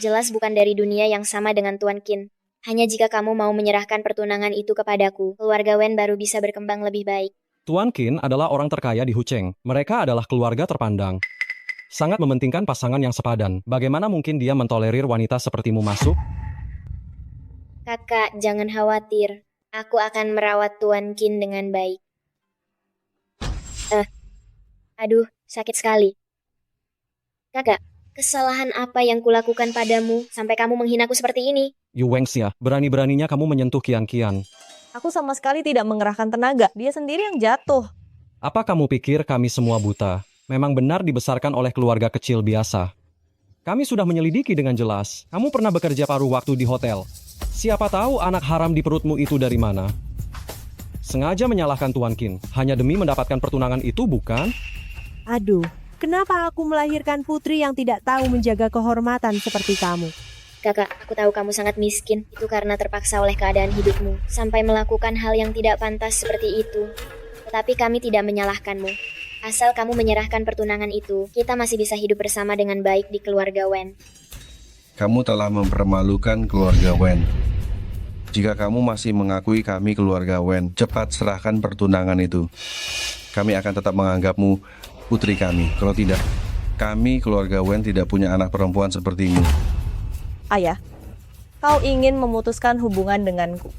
Jelas bukan dari dunia yang sama dengan Tuan Qin. Hanya jika kamu mau menyerahkan pertunangan itu kepadaku, keluarga Wen baru bisa berkembang lebih baik. Tuan Qin adalah orang terkaya di Hucheng. Mereka adalah keluarga terpandang. Sangat mementingkan pasangan yang sepadan. Bagaimana mungkin dia mentolerir wanita sepertimu masuk? Kakak, jangan khawatir. Aku akan merawat Tuan Qin dengan baik. Aduh, sakit sekali. Kakak, kesalahan apa yang kulakukan padamu sampai kamu menghinaku seperti ini? Yu Wengxia, berani-beraninya kamu menyentuh Qian. Aku sama sekali tidak mengerahkan tenaga. Dia sendiri yang jatuh. Apa kamu pikir kami semua buta? Memang benar dibesarkan oleh keluarga kecil biasa. Kami sudah menyelidiki dengan jelas. Kamu pernah bekerja paruh waktu di hotel. Siapa tahu anak haram di perutmu itu dari mana? Sengaja menyalahkan Tuan Qin, hanya demi mendapatkan pertunangan itu, bukan? Aduh, kenapa aku melahirkan putri yang tidak tahu menjaga kehormatan seperti kamu? Kakak, aku tahu kamu sangat miskin. Itu karena terpaksa oleh keadaan hidupmu, sampai melakukan hal yang tidak pantas seperti itu. Tetapi kami tidak menyalahkanmu. Asal kamu menyerahkan pertunangan itu, kita masih bisa hidup bersama dengan baik di keluarga Wen. Kamu telah mempermalukan keluarga Wen. Jika kamu masih mengakui kami keluarga Wen, cepat serahkan pertunangan itu. Kami akan tetap menganggapmu putri kami. Kalau tidak, kami keluarga Wen tidak punya anak perempuan sepertimu. Ayah, kau ingin memutuskan hubungan denganku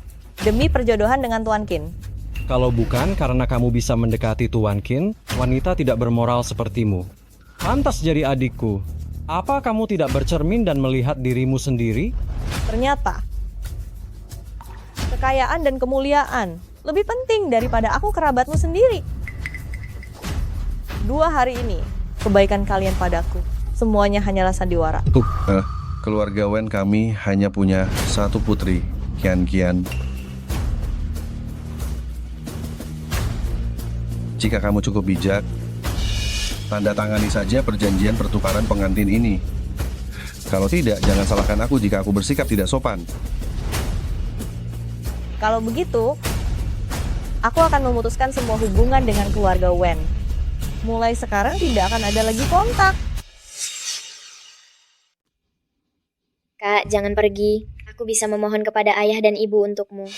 demi perjodohan dengan Tuan Qin. Kalau bukan karena kamu bisa mendekati Tuan Qin, wanita tidak bermoral sepertimu. Pantas jadi adikku. Apa kamu tidak bercermin dan melihat dirimu sendiri? Ternyata, kekayaan dan kemuliaan lebih penting daripada aku kerabatmu sendiri. 2 hari ini, kebaikan kalian padaku, semuanya hanyalah sandiwara. Keluarga Wen kami hanya punya satu putri, Qian. Jika kamu cukup bijak, tanda tangani saja perjanjian pertukaran pengantin ini. Kalau tidak, jangan salahkan aku jika aku bersikap tidak sopan. Kalau begitu, aku akan memutuskan semua hubungan dengan keluarga Wen. Mulai sekarang tidak akan ada lagi kontak. Kak, jangan pergi. Aku bisa memohon kepada ayah dan ibu untukmu.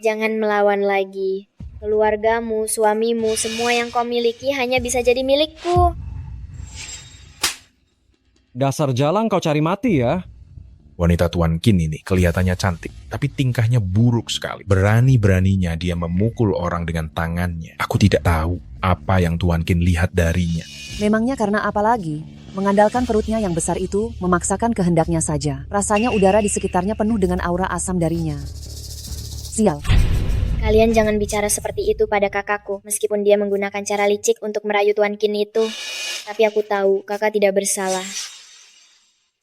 Jangan melawan lagi. Keluargamu, suamimu, semua yang kau miliki hanya bisa jadi milikku. Dasar jalang kau cari mati ya. Wanita Tuan Qin ini kelihatannya cantik, tapi tingkahnya buruk sekali. Berani-beraninya dia memukul orang dengan tangannya. Aku tidak tahu apa yang Tuan Qin lihat darinya. Memangnya karena apa lagi? Mengandalkan perutnya yang besar itu, memaksakan kehendaknya saja. Rasanya udara di sekitarnya penuh dengan aura asam darinya. Sial. Kalian jangan bicara seperti itu pada kakakku, meskipun dia menggunakan cara licik untuk merayu Tuan Qin itu. Tapi aku tahu kakak tidak bersalah.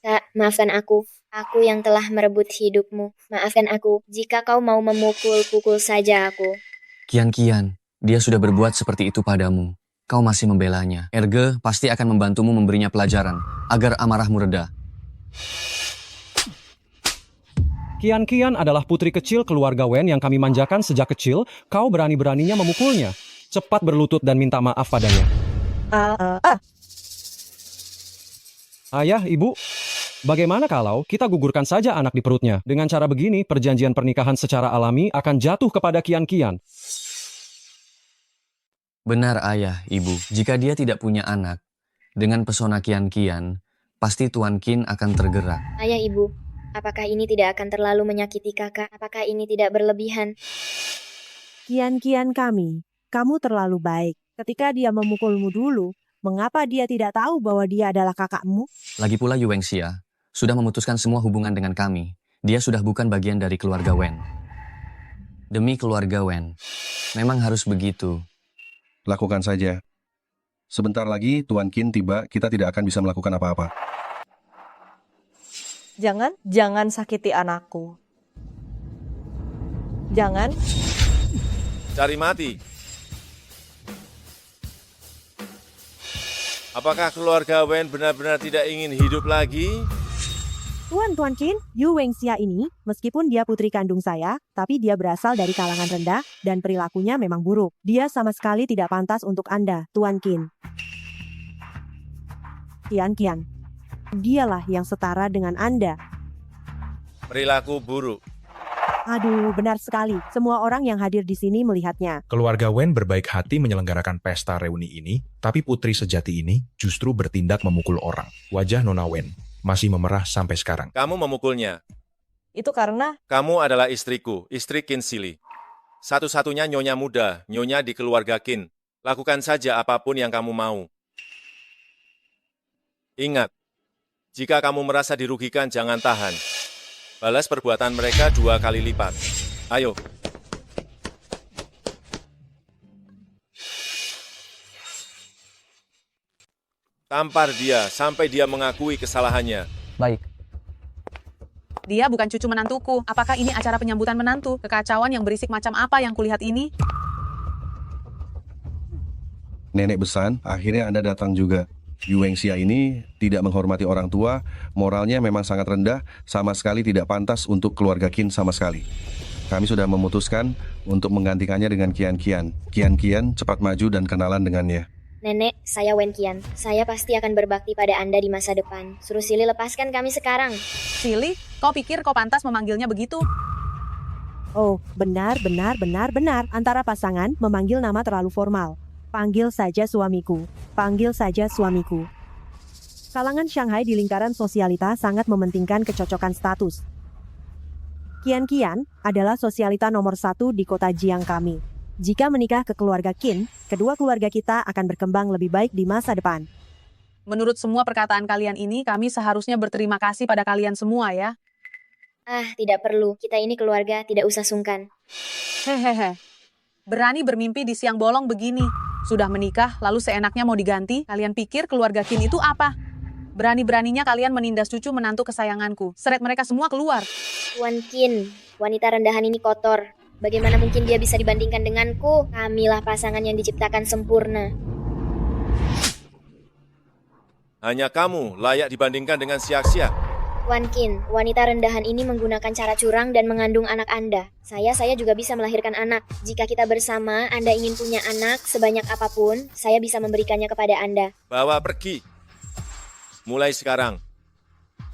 Kak, maafkan aku. Aku yang telah merebut hidupmu. Maafkan aku, jika kau mau memukul, pukul saja aku. Kian, dia sudah berbuat seperti itu padamu. Kau masih membelanya. Erge pasti akan membantumu memberinya pelajaran, agar amarahmu reda. Kian adalah putri kecil keluarga Wen yang kami manjakan sejak kecil. Kau berani-beraninya memukulnya. Cepat berlutut dan minta maaf padanya. Ayah, ibu, bagaimana kalau kita gugurkan saja anak di perutnya? Dengan cara begini, perjanjian pernikahan secara alami akan jatuh kepada Kian. Benar ayah, ibu. Jika dia tidak punya anak, dengan pesona Kian, pasti Tuan Qin akan tergerak. Ayah, ibu, apakah ini tidak akan terlalu menyakiti kakak? Apakah ini tidak berlebihan? Kian kami, kamu terlalu baik. Ketika dia memukulmu dulu, mengapa dia tidak tahu bahwa dia adalah kakakmu? Lagi pula Yu Wengxia sudah memutuskan semua hubungan dengan kami. Dia sudah bukan bagian dari keluarga Wen. Demi keluarga Wen, memang harus begitu. Lakukan saja. Sebentar lagi Tuan Qin tiba, kita tidak akan bisa melakukan apa-apa. Jangan sakiti anakku. Jangan. Cari mati. Apakah keluarga Wen benar-benar tidak ingin hidup lagi? Tuan Qin, Yu Wengxia ini, meskipun dia putri kandung saya, tapi dia berasal dari kalangan rendah dan perilakunya memang buruk. Dia sama sekali tidak pantas untuk Anda, Tuan Qin. Kian. Dialah yang setara dengan Anda. Perilaku buruk. Aduh, benar sekali. Semua orang yang hadir di sini melihatnya. Keluarga Wen berbaik hati menyelenggarakan pesta reuni ini, tapi putri sejati ini justru bertindak memukul orang. Wajah Nona Wen masih memerah sampai sekarang. Kamu memukulnya. Itu karena Kamu adalah istriku, istri Qin Sili. Satu-satunya nyonya muda, nyonya di keluarga Qin. Lakukan saja apapun yang kamu mau. Ingat, jika kamu merasa dirugikan, jangan tahan. Balas perbuatan mereka 2 kali lipat. Ayo. Tampar dia sampai dia mengakui kesalahannya. Baik. Dia bukan cucu menantuku. Apakah ini acara penyambutan menantu? Kekacauan yang berisik macam apa yang kulihat ini? Nenek Besan, akhirnya Anda datang juga. Yu Wengxia ini tidak menghormati orang tua, moralnya memang sangat rendah, sama sekali tidak pantas untuk keluarga Qin sama sekali. Kami sudah memutuskan untuk menggantikannya dengan Kian. Kian cepat maju dan kenalan dengannya. Nenek, saya Wen Qian. Saya pasti akan berbakti pada Anda di masa depan. Suruh Sili lepaskan kami sekarang. Sili, kau pikir kau pantas memanggilnya begitu? Oh, benar. Antara pasangan memanggil nama terlalu formal. Panggil saja suamiku. Kalangan Shanghai di lingkaran sosialita sangat mementingkan kecocokan status. Kian adalah sosialita nomor 1 di kota Jiang kami. Jika menikah ke keluarga Qin, kedua keluarga kita akan berkembang lebih baik di masa depan. Menurut semua perkataan kalian ini, kami seharusnya berterima kasih pada kalian semua ya. Tidak perlu. Kita ini keluarga, tidak usah sungkan. Hehehe. Berani bermimpi di siang bolong begini. Sudah menikah, lalu seenaknya mau diganti? Kalian pikir keluarga Qin itu apa? Berani-beraninya kalian menindas cucu menantu kesayanganku. Seret mereka semua keluar. Tuan Qin, wanita rendahan ini kotor. Bagaimana mungkin dia bisa dibandingkan denganku? Kamilah pasangan yang diciptakan sempurna. Hanya kamu layak dibandingkan dengan Xiaxia. Tuan Qin, wanita rendahan ini menggunakan cara curang dan mengandung anak Anda. Saya juga bisa melahirkan anak. Jika kita bersama, Anda ingin punya anak sebanyak apapun, saya bisa memberikannya kepada Anda. Bawa pergi. Mulai sekarang,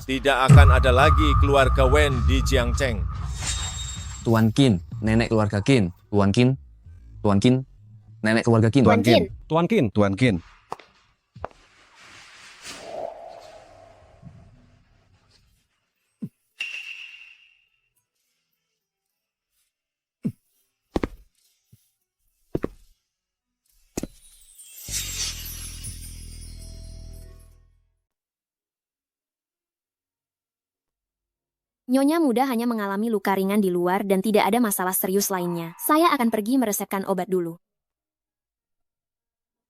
tidak akan ada lagi keluarga Wen di Jiangcheng. Tuan Qin, nenek keluarga Qin. Tuan Qin, Tuan Qin, nenek keluarga Qin. Tuan Qin. Tuan Qin. Tuan Qin. Nyonya muda hanya mengalami luka ringan di luar dan tidak ada masalah serius lainnya. Saya akan pergi meresepkan obat dulu.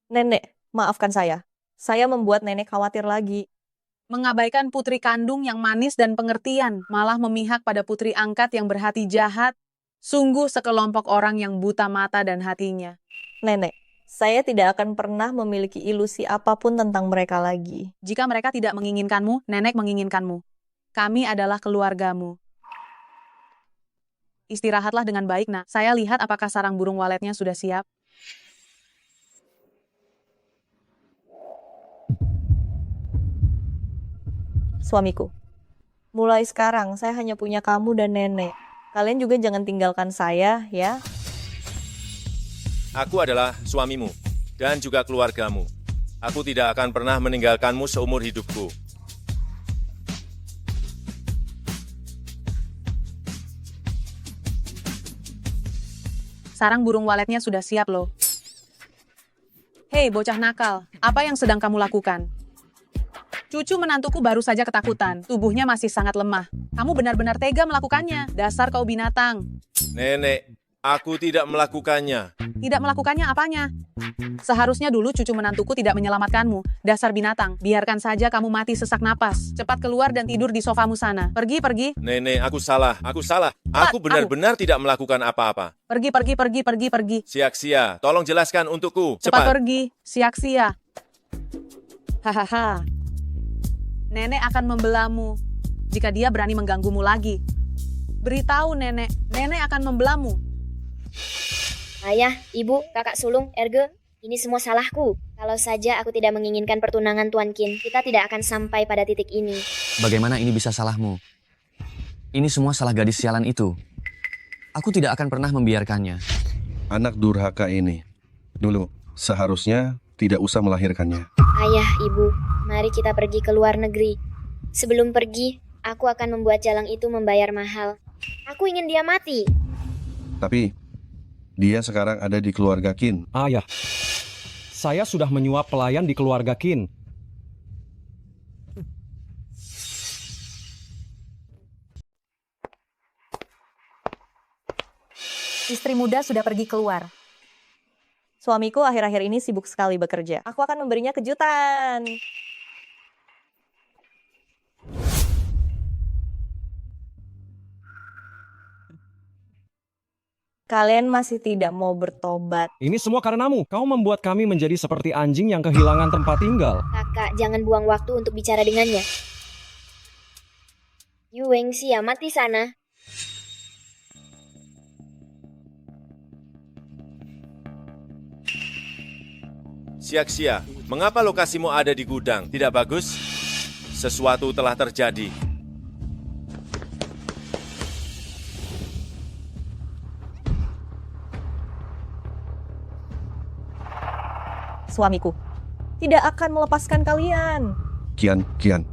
Nenek, maafkan saya. Saya membuat nenek khawatir lagi. Mengabaikan putri kandung yang manis dan pengertian, malah memihak pada putri angkat yang berhati jahat. Sungguh sekelompok orang yang buta mata dan hatinya. Nenek, saya tidak akan pernah memiliki ilusi apapun tentang mereka lagi. Jika mereka tidak menginginkanmu, nenek menginginkanmu. Kami adalah keluargamu. Istirahatlah dengan baik, nak. Saya lihat apakah sarang burung waletnya sudah siap. Suamiku, mulai sekarang saya hanya punya kamu dan nenek. Kalian juga jangan tinggalkan saya, ya. Aku adalah suamimu dan juga keluargamu. Aku tidak akan pernah meninggalkanmu seumur hidupku. Sarang burung waletnya sudah siap loh. Hei, bocah nakal, apa yang sedang kamu lakukan? Cucu menantuku baru saja ketakutan, tubuhnya masih sangat lemah. Kamu benar-benar tega melakukannya, dasar kau binatang. Nenek, aku tidak melakukannya. Tidak melakukannya apanya? Seharusnya dulu cucu menantuku tidak menyelamatkanmu, dasar binatang. Biarkan saja kamu mati sesak napas. Cepat keluar dan tidur di sofamu sana. Pergi, pergi. Nenek, aku salah. Aku benar-benar tidak melakukan apa-apa. Pergi, pergi, pergi, pergi, pergi. Siak-sia, tolong jelaskan untukku. Cepat pergi, siak-sia. Hahaha. Nenek akan membelamu jika dia berani mengganggumu lagi. Beritahu nenek, nenek akan membelamu. Ayah, ibu, kakak sulung, Erge, ini semua salahku. Kalau saja aku tidak menginginkan pertunangan Tuan Qin, kita tidak akan sampai pada titik ini. Bagaimana ini bisa salahmu? Ini semua salah gadis sialan itu. Aku tidak akan pernah membiarkannya. Anak durhaka ini. Dulu, seharusnya tidak usah melahirkannya. Ayah, ibu, mari kita pergi ke luar negeri. Sebelum pergi, aku akan membuat jalang itu membayar mahal. Aku ingin dia mati. Tapi, dia sekarang ada di keluarga Qin. Ayah, saya sudah menyuap pelayan di keluarga Qin. Istri muda sudah pergi keluar. Suamiku akhir-akhir ini sibuk sekali bekerja. Aku akan memberinya kejutan. Kalian masih tidak mau bertobat. Ini semua karenamu. Kau membuat kami menjadi seperti anjing yang kehilangan tempat tinggal. Kakak, jangan buang waktu untuk bicara dengannya. Yu Wengxia, mati sana. Siak-sia, mengapa lokasimu ada di gudang? Tidak bagus? Sesuatu telah terjadi. Suamiku tidak akan melepaskan kalian. Kian,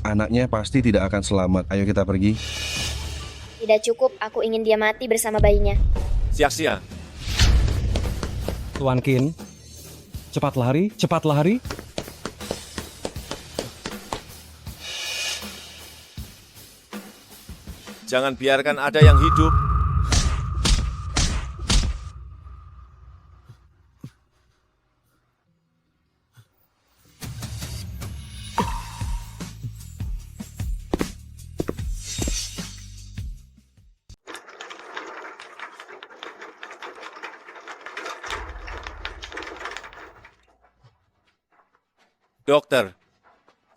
anaknya pasti tidak akan selamat. Ayo kita pergi. Tidak cukup, aku ingin dia mati bersama bayinya. Siak-sia. Tuan Qin, cepat lari, cepat lari. Jangan biarkan ada yang hidup. Dokter,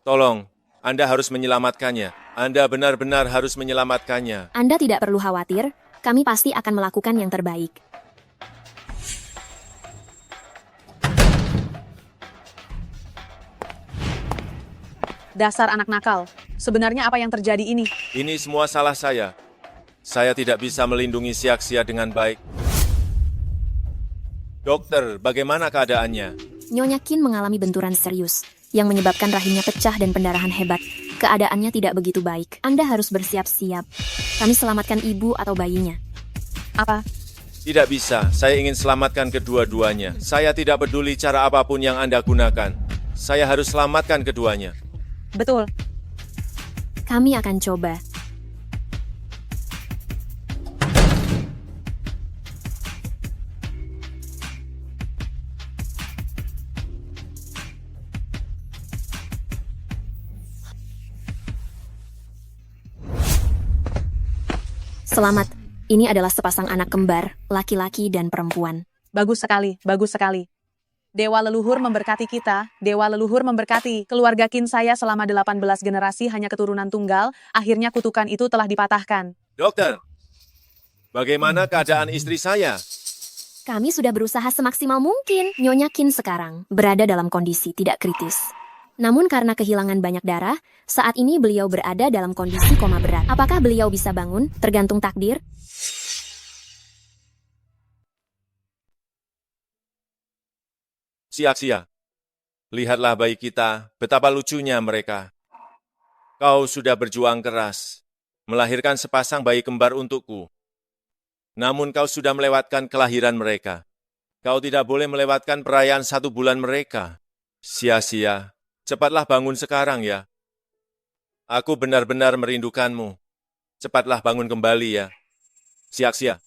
tolong, Anda harus menyelamatkannya. Anda benar-benar harus menyelamatkannya. Anda tidak perlu khawatir, kami pasti akan melakukan yang terbaik. Dasar anak nakal, sebenarnya apa yang terjadi ini? Ini semua salah saya. Saya tidak bisa melindungi Siak-sia dengan baik. Dokter, bagaimana keadaannya? Nyonya Qin mengalami benturan serius, yang menyebabkan rahimnya pecah dan pendarahan hebat. Keadaannya tidak begitu baik. Anda harus bersiap-siap. Kami selamatkan ibu atau bayinya. Apa? Tidak bisa, saya ingin selamatkan kedua-duanya. Saya tidak peduli cara apapun yang Anda gunakan. Saya harus selamatkan keduanya. Betul. Kami akan coba. Selamat. Ini adalah sepasang anak kembar, laki-laki dan perempuan. Bagus sekali, bagus sekali. Dewa leluhur memberkati kita, dewa leluhur memberkati. Keluarga Qin saya selama 18 generasi hanya keturunan tunggal, akhirnya kutukan itu telah dipatahkan. Dokter, bagaimana keadaan istri saya? Kami sudah berusaha semaksimal mungkin. Nyonya Qin sekarang berada dalam kondisi tidak kritis. Namun karena kehilangan banyak darah, saat ini beliau berada dalam kondisi koma berat. Apakah beliau bisa bangun? Tergantung takdir. Sia-sia. Lihatlah bayi kita, betapa lucunya mereka. Kau sudah berjuang keras, melahirkan sepasang bayi kembar untukku. Namun kau sudah melewatkan kelahiran mereka. Kau tidak boleh melewatkan perayaan 1 bulan mereka. Sia-sia. Cepatlah bangun sekarang ya. Aku benar-benar merindukanmu. Cepatlah bangun kembali ya. Sia-sia.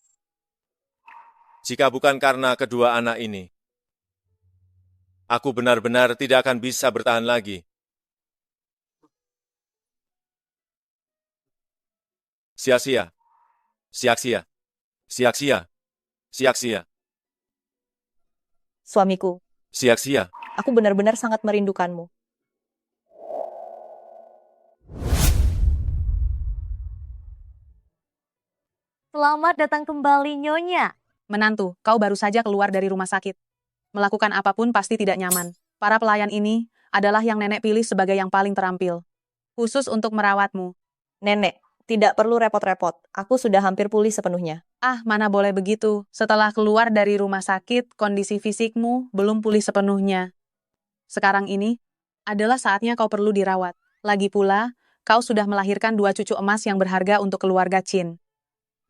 Jika bukan karena kedua anak ini, aku benar-benar tidak akan bisa bertahan lagi. Sia-sia. Sia-sia. Sia-sia. Sia-sia. Suamiku, Sia-sia. aku benar-benar sangat merindukanmu. Selamat datang kembali, Nyonya. Menantu, kau baru saja keluar dari rumah sakit. Melakukan apapun pasti tidak nyaman. Para pelayan ini adalah yang nenek pilih sebagai yang paling terampil. Khusus untuk merawatmu. Nenek, tidak perlu repot-repot. Aku sudah hampir pulih sepenuhnya. Ah, mana boleh begitu. Setelah keluar dari rumah sakit, kondisi fisikmu belum pulih sepenuhnya. Sekarang ini adalah saatnya kau perlu dirawat. Lagi pula, kau sudah melahirkan 2 cucu emas yang berharga untuk keluarga Qin.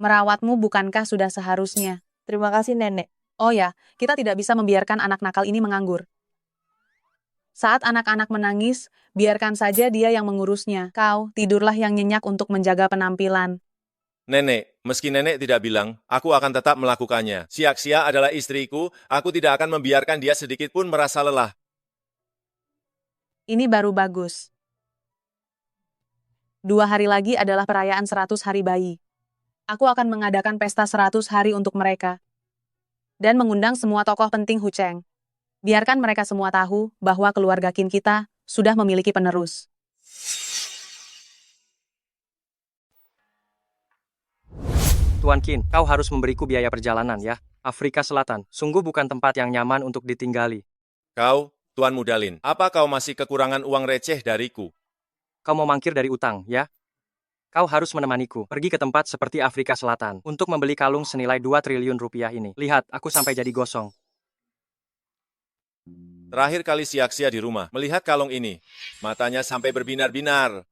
Merawatmu bukankah sudah seharusnya? Terima kasih, Nenek. Oh ya, kita tidak bisa membiarkan anak nakal ini menganggur. Saat anak-anak menangis, biarkan saja dia yang mengurusnya. Kau, tidurlah yang nyenyak untuk menjaga penampilan. Nenek, meski nenek tidak bilang, aku akan tetap melakukannya. Sia-sia adalah istriku, aku tidak akan membiarkan dia sedikit pun merasa lelah. Ini baru bagus. 2 hari lagi adalah perayaan 100 hari bayi. Aku akan mengadakan pesta 100 hari untuk mereka. Dan mengundang semua tokoh penting Hucheng. Biarkan mereka semua tahu bahwa keluarga Qin kita sudah memiliki penerus. Tuan Qin, kau harus memberiku biaya perjalanan ya. Afrika Selatan, sungguh bukan tempat yang nyaman untuk ditinggali. Kau, Tuan Mudalin, apa kau masih kekurangan uang receh dariku? Kau mau mangkir dari utang, ya? Kau harus menemaniku pergi ke tempat seperti Afrika Selatan untuk membeli kalung senilai 2 triliun rupiah ini. Lihat, aku sampai jadi gosong. Terakhir kali Sia-sia di rumah, melihat kalung ini, matanya sampai berbinar-binar.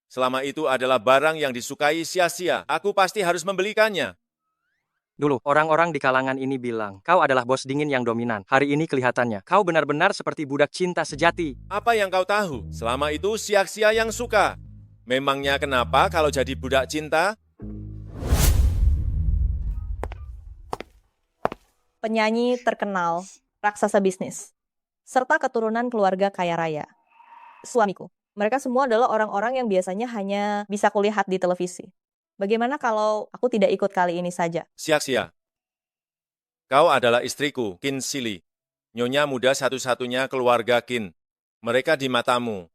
Selama itu adalah barang yang disukai Sia-sia. Aku pasti harus membelikannya. Dulu, orang-orang di kalangan ini bilang, kau adalah bos dingin yang dominan. Hari ini kelihatannya, kau benar-benar seperti budak cinta sejati. Apa yang kau tahu? Selama itu Sia-sia yang suka. Memangnya kenapa kalau jadi budak cinta? Penyanyi terkenal, raksasa bisnis, serta keturunan keluarga kaya raya. Suamiku, mereka semua adalah orang-orang yang biasanya hanya bisa kulihat di televisi. Bagaimana kalau aku tidak ikut kali ini saja? Sia-sia. Kau adalah istriku, Qin Sili. Nyonya muda satu-satunya keluarga Qin. Mereka di matamu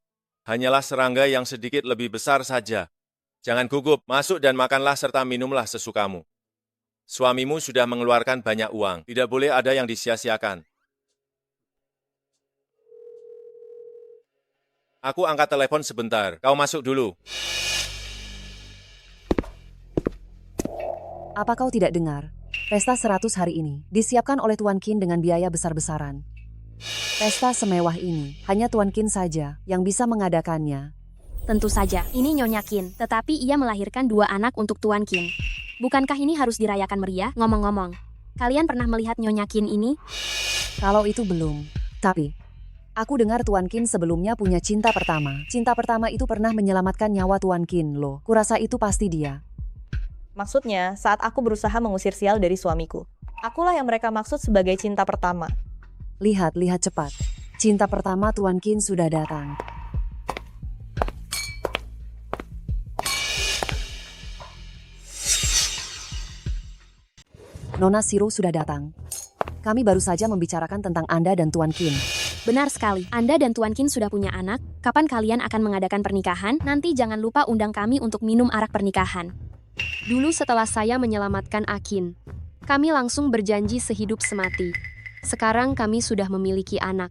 hanyalah serangga yang sedikit lebih besar saja. Jangan gugup, masuk dan makanlah serta minumlah sesukamu. Suamimu sudah mengeluarkan banyak uang, tidak boleh ada yang disia-siakan. Aku angkat telepon sebentar, kau masuk dulu. Apa kau tidak dengar? Pesta 100 hari ini disiapkan oleh Tuan Qin dengan biaya besar-besaran. Pesta semewah ini hanya Tuan Qin saja yang bisa mengadakannya. Tentu saja, ini Nyonya Qin, tetapi ia melahirkan 2 anak untuk Tuan Qin. Bukankah ini harus dirayakan meriah? Ngomong-ngomong, kalian pernah melihat Nyonya Qin ini? Kalau itu belum, tapi aku dengar Tuan Qin sebelumnya punya cinta pertama. Cinta pertama itu pernah menyelamatkan nyawa Tuan Qin loh. Kurasa itu pasti dia. Maksudnya, saat aku berusaha mengusir sial dari suamiku. Akulah yang mereka maksud sebagai cinta pertama. Lihat cepat. Cinta pertama Tuan Qin sudah datang. Nona Shiro sudah datang. Kami baru saja membicarakan tentang Anda dan Tuan Qin. Benar sekali, Anda dan Tuan Qin sudah punya anak. Kapan kalian akan mengadakan pernikahan? Nanti jangan lupa undang kami untuk minum arak pernikahan. Dulu setelah saya menyelamatkan Akin, kami langsung berjanji sehidup semati. Sekarang kami sudah memiliki anak.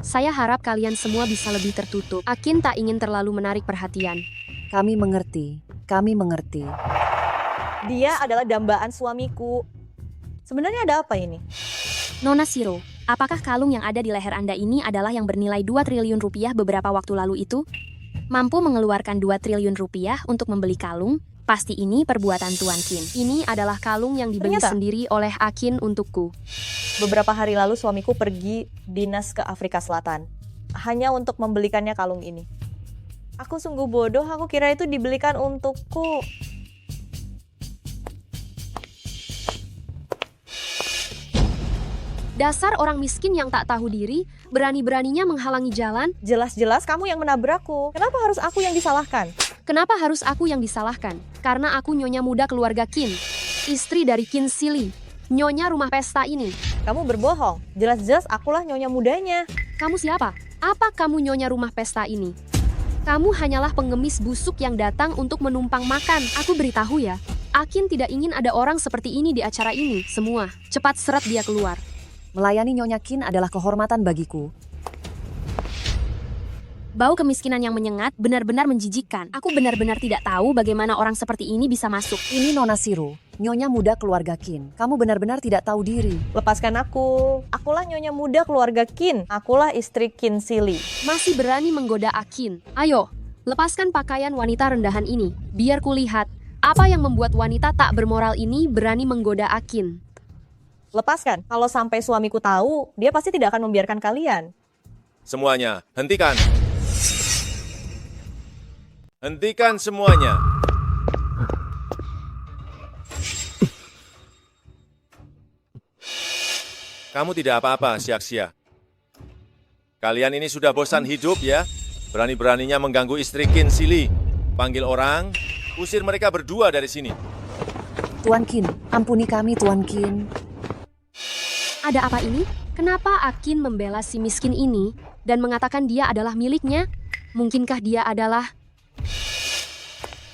Saya harap kalian semua bisa lebih tertutup. Akin tak ingin terlalu menarik perhatian. Kami mengerti. Dia adalah dambaan suamiku. Sebenarnya ada apa ini? Nona Shiro, apakah kalung yang ada di leher Anda ini adalah yang bernilai 2 triliun rupiah beberapa waktu lalu itu? Mampu mengeluarkan 2 triliun rupiah untuk membeli kalung? Pasti ini perbuatan Tuan Qin. Ini adalah kalung yang dibeli sendiri oleh Akin untukku. Beberapa hari lalu suamiku pergi dinas ke Afrika Selatan. Hanya untuk membelikannya kalung ini. Aku sungguh bodoh, aku kira itu dibelikan untukku. Dasar orang miskin yang tak tahu diri, berani-beraninya menghalangi jalan. Jelas-jelas kamu yang menabrakku. Kenapa harus aku yang disalahkan? Kenapa harus aku yang disalahkan? Karena aku nyonya muda keluarga Qin, istri dari Qin Sili, nyonya rumah pesta ini. Kamu berbohong. Jelas-jelas akulah nyonya mudanya. Kamu siapa? Apa kamu nyonya rumah pesta ini? Kamu hanyalah pengemis busuk yang datang untuk menumpang makan. Aku beritahu ya, Akin tidak ingin ada orang seperti ini di acara ini. Semua, cepat seret dia keluar. Melayani Nyonya Qin adalah kehormatan bagiku. Bau kemiskinan yang menyengat benar-benar menjijikkan. Aku benar-benar tidak tahu bagaimana orang seperti ini bisa masuk. Ini Nona Shiro, nyonya muda keluarga Qin. Kamu benar-benar tidak tahu diri. Lepaskan aku. Akulah nyonya muda keluarga Qin. Akulah istri Qin Sili. Masih berani menggoda Akin. Ayo, lepaskan pakaian wanita rendahan ini. Biar kulihat apa yang membuat wanita tak bermoral ini berani menggoda Akin. Lepaskan. Kalau sampai suamiku tahu, dia pasti tidak akan membiarkan kalian. Semuanya, hentikan. Hentikan semuanya. Kamu tidak apa-apa, Sia-Sia. Kalian ini sudah bosan hidup ya? Berani-beraninya mengganggu istri Qin Sili. Panggil orang, usir mereka berdua dari sini. Tuan Qin, ampuni kami Tuan Qin. Ada apa ini? Kenapa Akin membela si miskin ini dan mengatakan dia adalah miliknya? Mungkinkah dia adalah...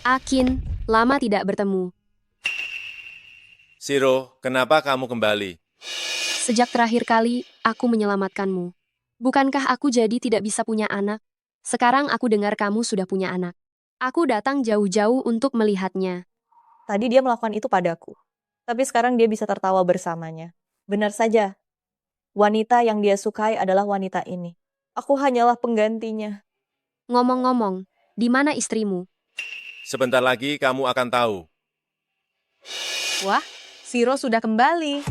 Akin, lama tidak bertemu. Shiro, kenapa kamu kembali? Sejak terakhir kali, aku menyelamatkanmu. Bukankah aku jadi tidak bisa punya anak? Sekarang aku dengar kamu sudah punya anak. Aku datang jauh-jauh untuk melihatnya. Tadi dia melakukan itu padaku. Tapi sekarang dia bisa tertawa bersamanya. Benar saja. Wanita yang dia sukai adalah wanita ini. Aku hanyalah penggantinya. Ngomong-ngomong, di mana istrimu? Sebentar lagi kamu akan tahu. Wah, Shiro sudah kembali.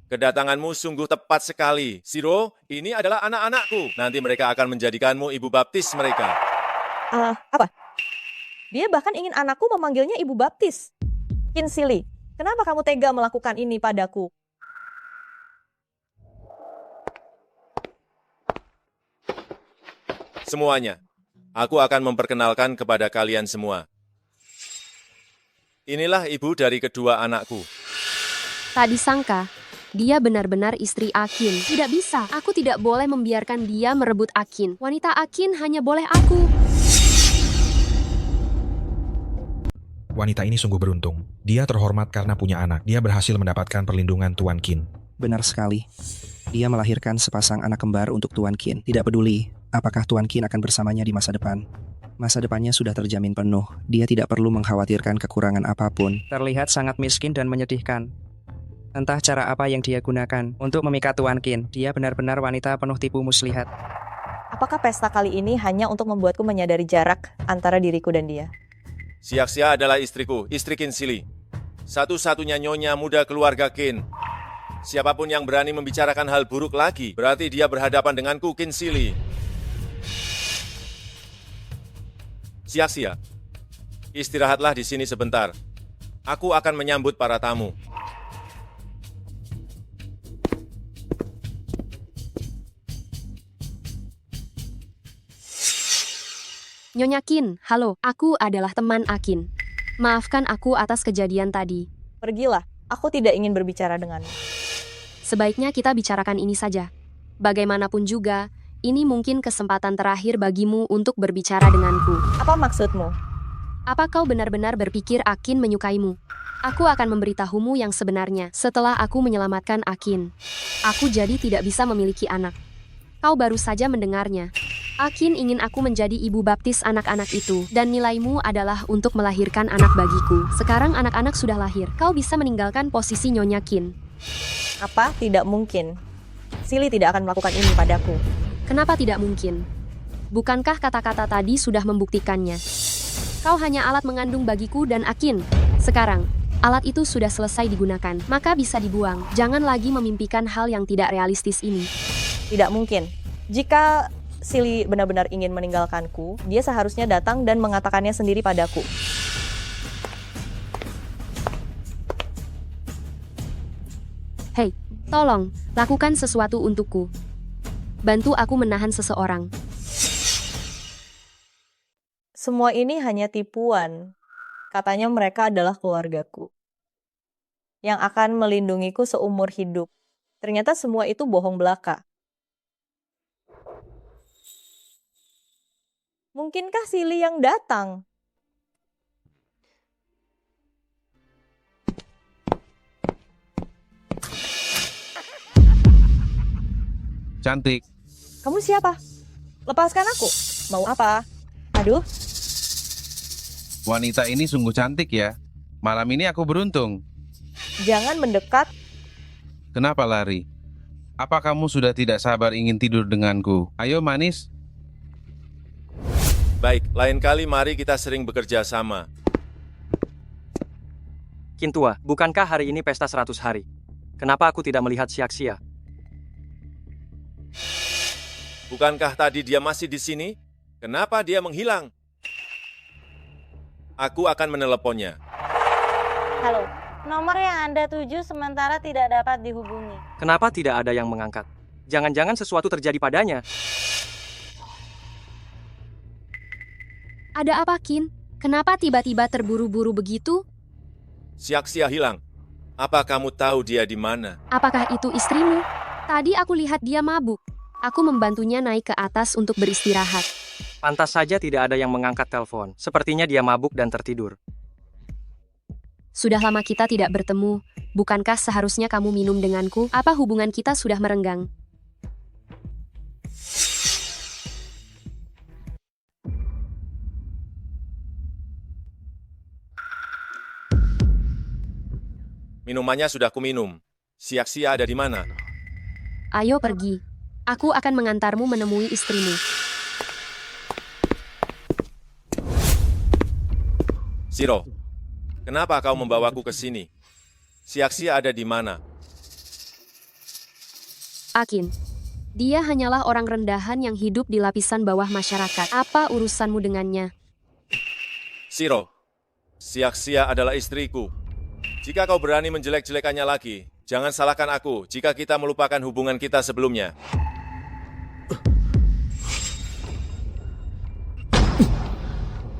Kedatanganmu sungguh tepat sekali. Shiro, ini adalah anak-anakku. Nanti mereka akan menjadikanmu ibu baptis mereka. Apa? Dia bahkan ingin anakku memanggilnya ibu baptis. Qin Sili, kenapa kamu tega melakukan ini padaku? Semuanya, aku akan memperkenalkan kepada kalian semua. Inilah ibu dari kedua anakku. Tak disangka, dia benar-benar istri Akin. Tidak bisa, aku tidak boleh membiarkan dia merebut Akin. Wanita Akin hanya boleh aku. Wanita ini sungguh beruntung. Dia terhormat karena punya anak. Dia berhasil mendapatkan perlindungan Tuan Qin. Benar sekali. Dia melahirkan sepasang anak kembar untuk Tuan Qin. Tidak peduli apakah Tuan Qin akan bersamanya di masa depan. Masa depannya sudah terjamin penuh. Dia tidak perlu mengkhawatirkan kekurangan apapun. Terlihat sangat miskin dan menyedihkan. Entah cara apa yang dia gunakan untuk memikat Tuan Qin. Dia benar-benar wanita penuh tipu muslihat. Apakah pesta kali ini hanya untuk membuatku menyadari jarak antara diriku dan dia? Siak-Sia adalah istriku, istri Qin Sili. Satu-satunya nyonya muda keluarga Qin. Siapapun yang berani membicarakan hal buruk lagi, berarti dia berhadapan denganku, Qin Sili. Siak-Sia, istirahatlah di sini sebentar. Aku akan menyambut para tamu. Nyonya Qin, halo, aku adalah teman Akin. Maafkan aku atas kejadian tadi. Pergilah, aku tidak ingin berbicara denganmu. Sebaiknya kita bicarakan ini saja. Bagaimanapun juga, ini mungkin kesempatan terakhir bagimu untuk berbicara denganku. Apa maksudmu? Apa kau benar-benar berpikir Akin menyukaimu? Aku akan memberitahumu yang sebenarnya setelah aku menyelamatkan Akin. Aku jadi tidak bisa memiliki anak. Kau baru saja mendengarnya. Akin ingin aku menjadi ibu baptis anak-anak itu, dan nilaimu adalah untuk melahirkan anak bagiku. Sekarang anak-anak sudah lahir. Kau bisa meninggalkan posisi Nyonya Qin. Apa? Tidak mungkin. Sili tidak akan melakukan ini padaku. Kenapa tidak mungkin? Bukankah kata-kata tadi sudah membuktikannya? Kau hanya alat mengandung bagiku dan Akin. Sekarang, alat itu sudah selesai digunakan, maka bisa dibuang. Jangan lagi memimpikan hal yang tidak realistis ini. Tidak mungkin. Jika Sili benar-benar ingin meninggalkanku, dia seharusnya datang dan mengatakannya sendiri padaku. Hei, tolong, lakukan sesuatu untukku. Bantu aku menahan seseorang. Semua ini hanya tipuan. Katanya mereka adalah keluargaku yang akan melindungiku seumur hidup. Ternyata semua itu bohong belaka. Mungkinkah Sili yang datang? Cantik. Kamu siapa? Lepaskan aku. Mau apa? Aduh. Wanita ini sungguh cantik ya. Malam ini aku beruntung. Jangan mendekat. Kenapa lari? Apa kamu sudah tidak sabar ingin tidur denganku? Ayo manis. Baik, lain kali mari kita sering bekerja sama. Qin tua, bukankah hari ini pesta 100 hari? Kenapa aku tidak melihat Siak-Sia? Bukankah tadi dia masih di sini? Kenapa dia menghilang? Aku akan meneleponnya. Halo, nomor yang Anda tuju sementara tidak dapat dihubungi. Kenapa tidak ada yang mengangkat? Jangan-jangan sesuatu terjadi padanya. Ada apa, Qin? Kenapa tiba-tiba terburu-buru begitu? Siak-Sia hilang. Apa kamu tahu dia di mana? Apakah itu istrimu? Tadi aku lihat dia mabuk. Aku membantunya naik ke atas untuk beristirahat. Pantas saja tidak ada yang mengangkat telepon. Sepertinya dia mabuk dan tertidur. Sudah lama kita tidak bertemu. Bukankah seharusnya kamu minum denganku? Apa hubungan kita sudah merenggang? Minumannya sudah kuminum. Siak-Sia ada di mana? Ayo pergi. Aku akan mengantarmu menemui istrimu. Zero, kenapa kau membawaku ke sini? Siak-Sia ada di mana? Akin, dia hanyalah orang rendahan yang hidup di lapisan bawah masyarakat. Apa urusanmu dengannya? Zero, Siak-Sia adalah istriku. Jika kau berani menjelek-jelekannya lagi, jangan salahkan aku jika kita melupakan hubungan kita sebelumnya.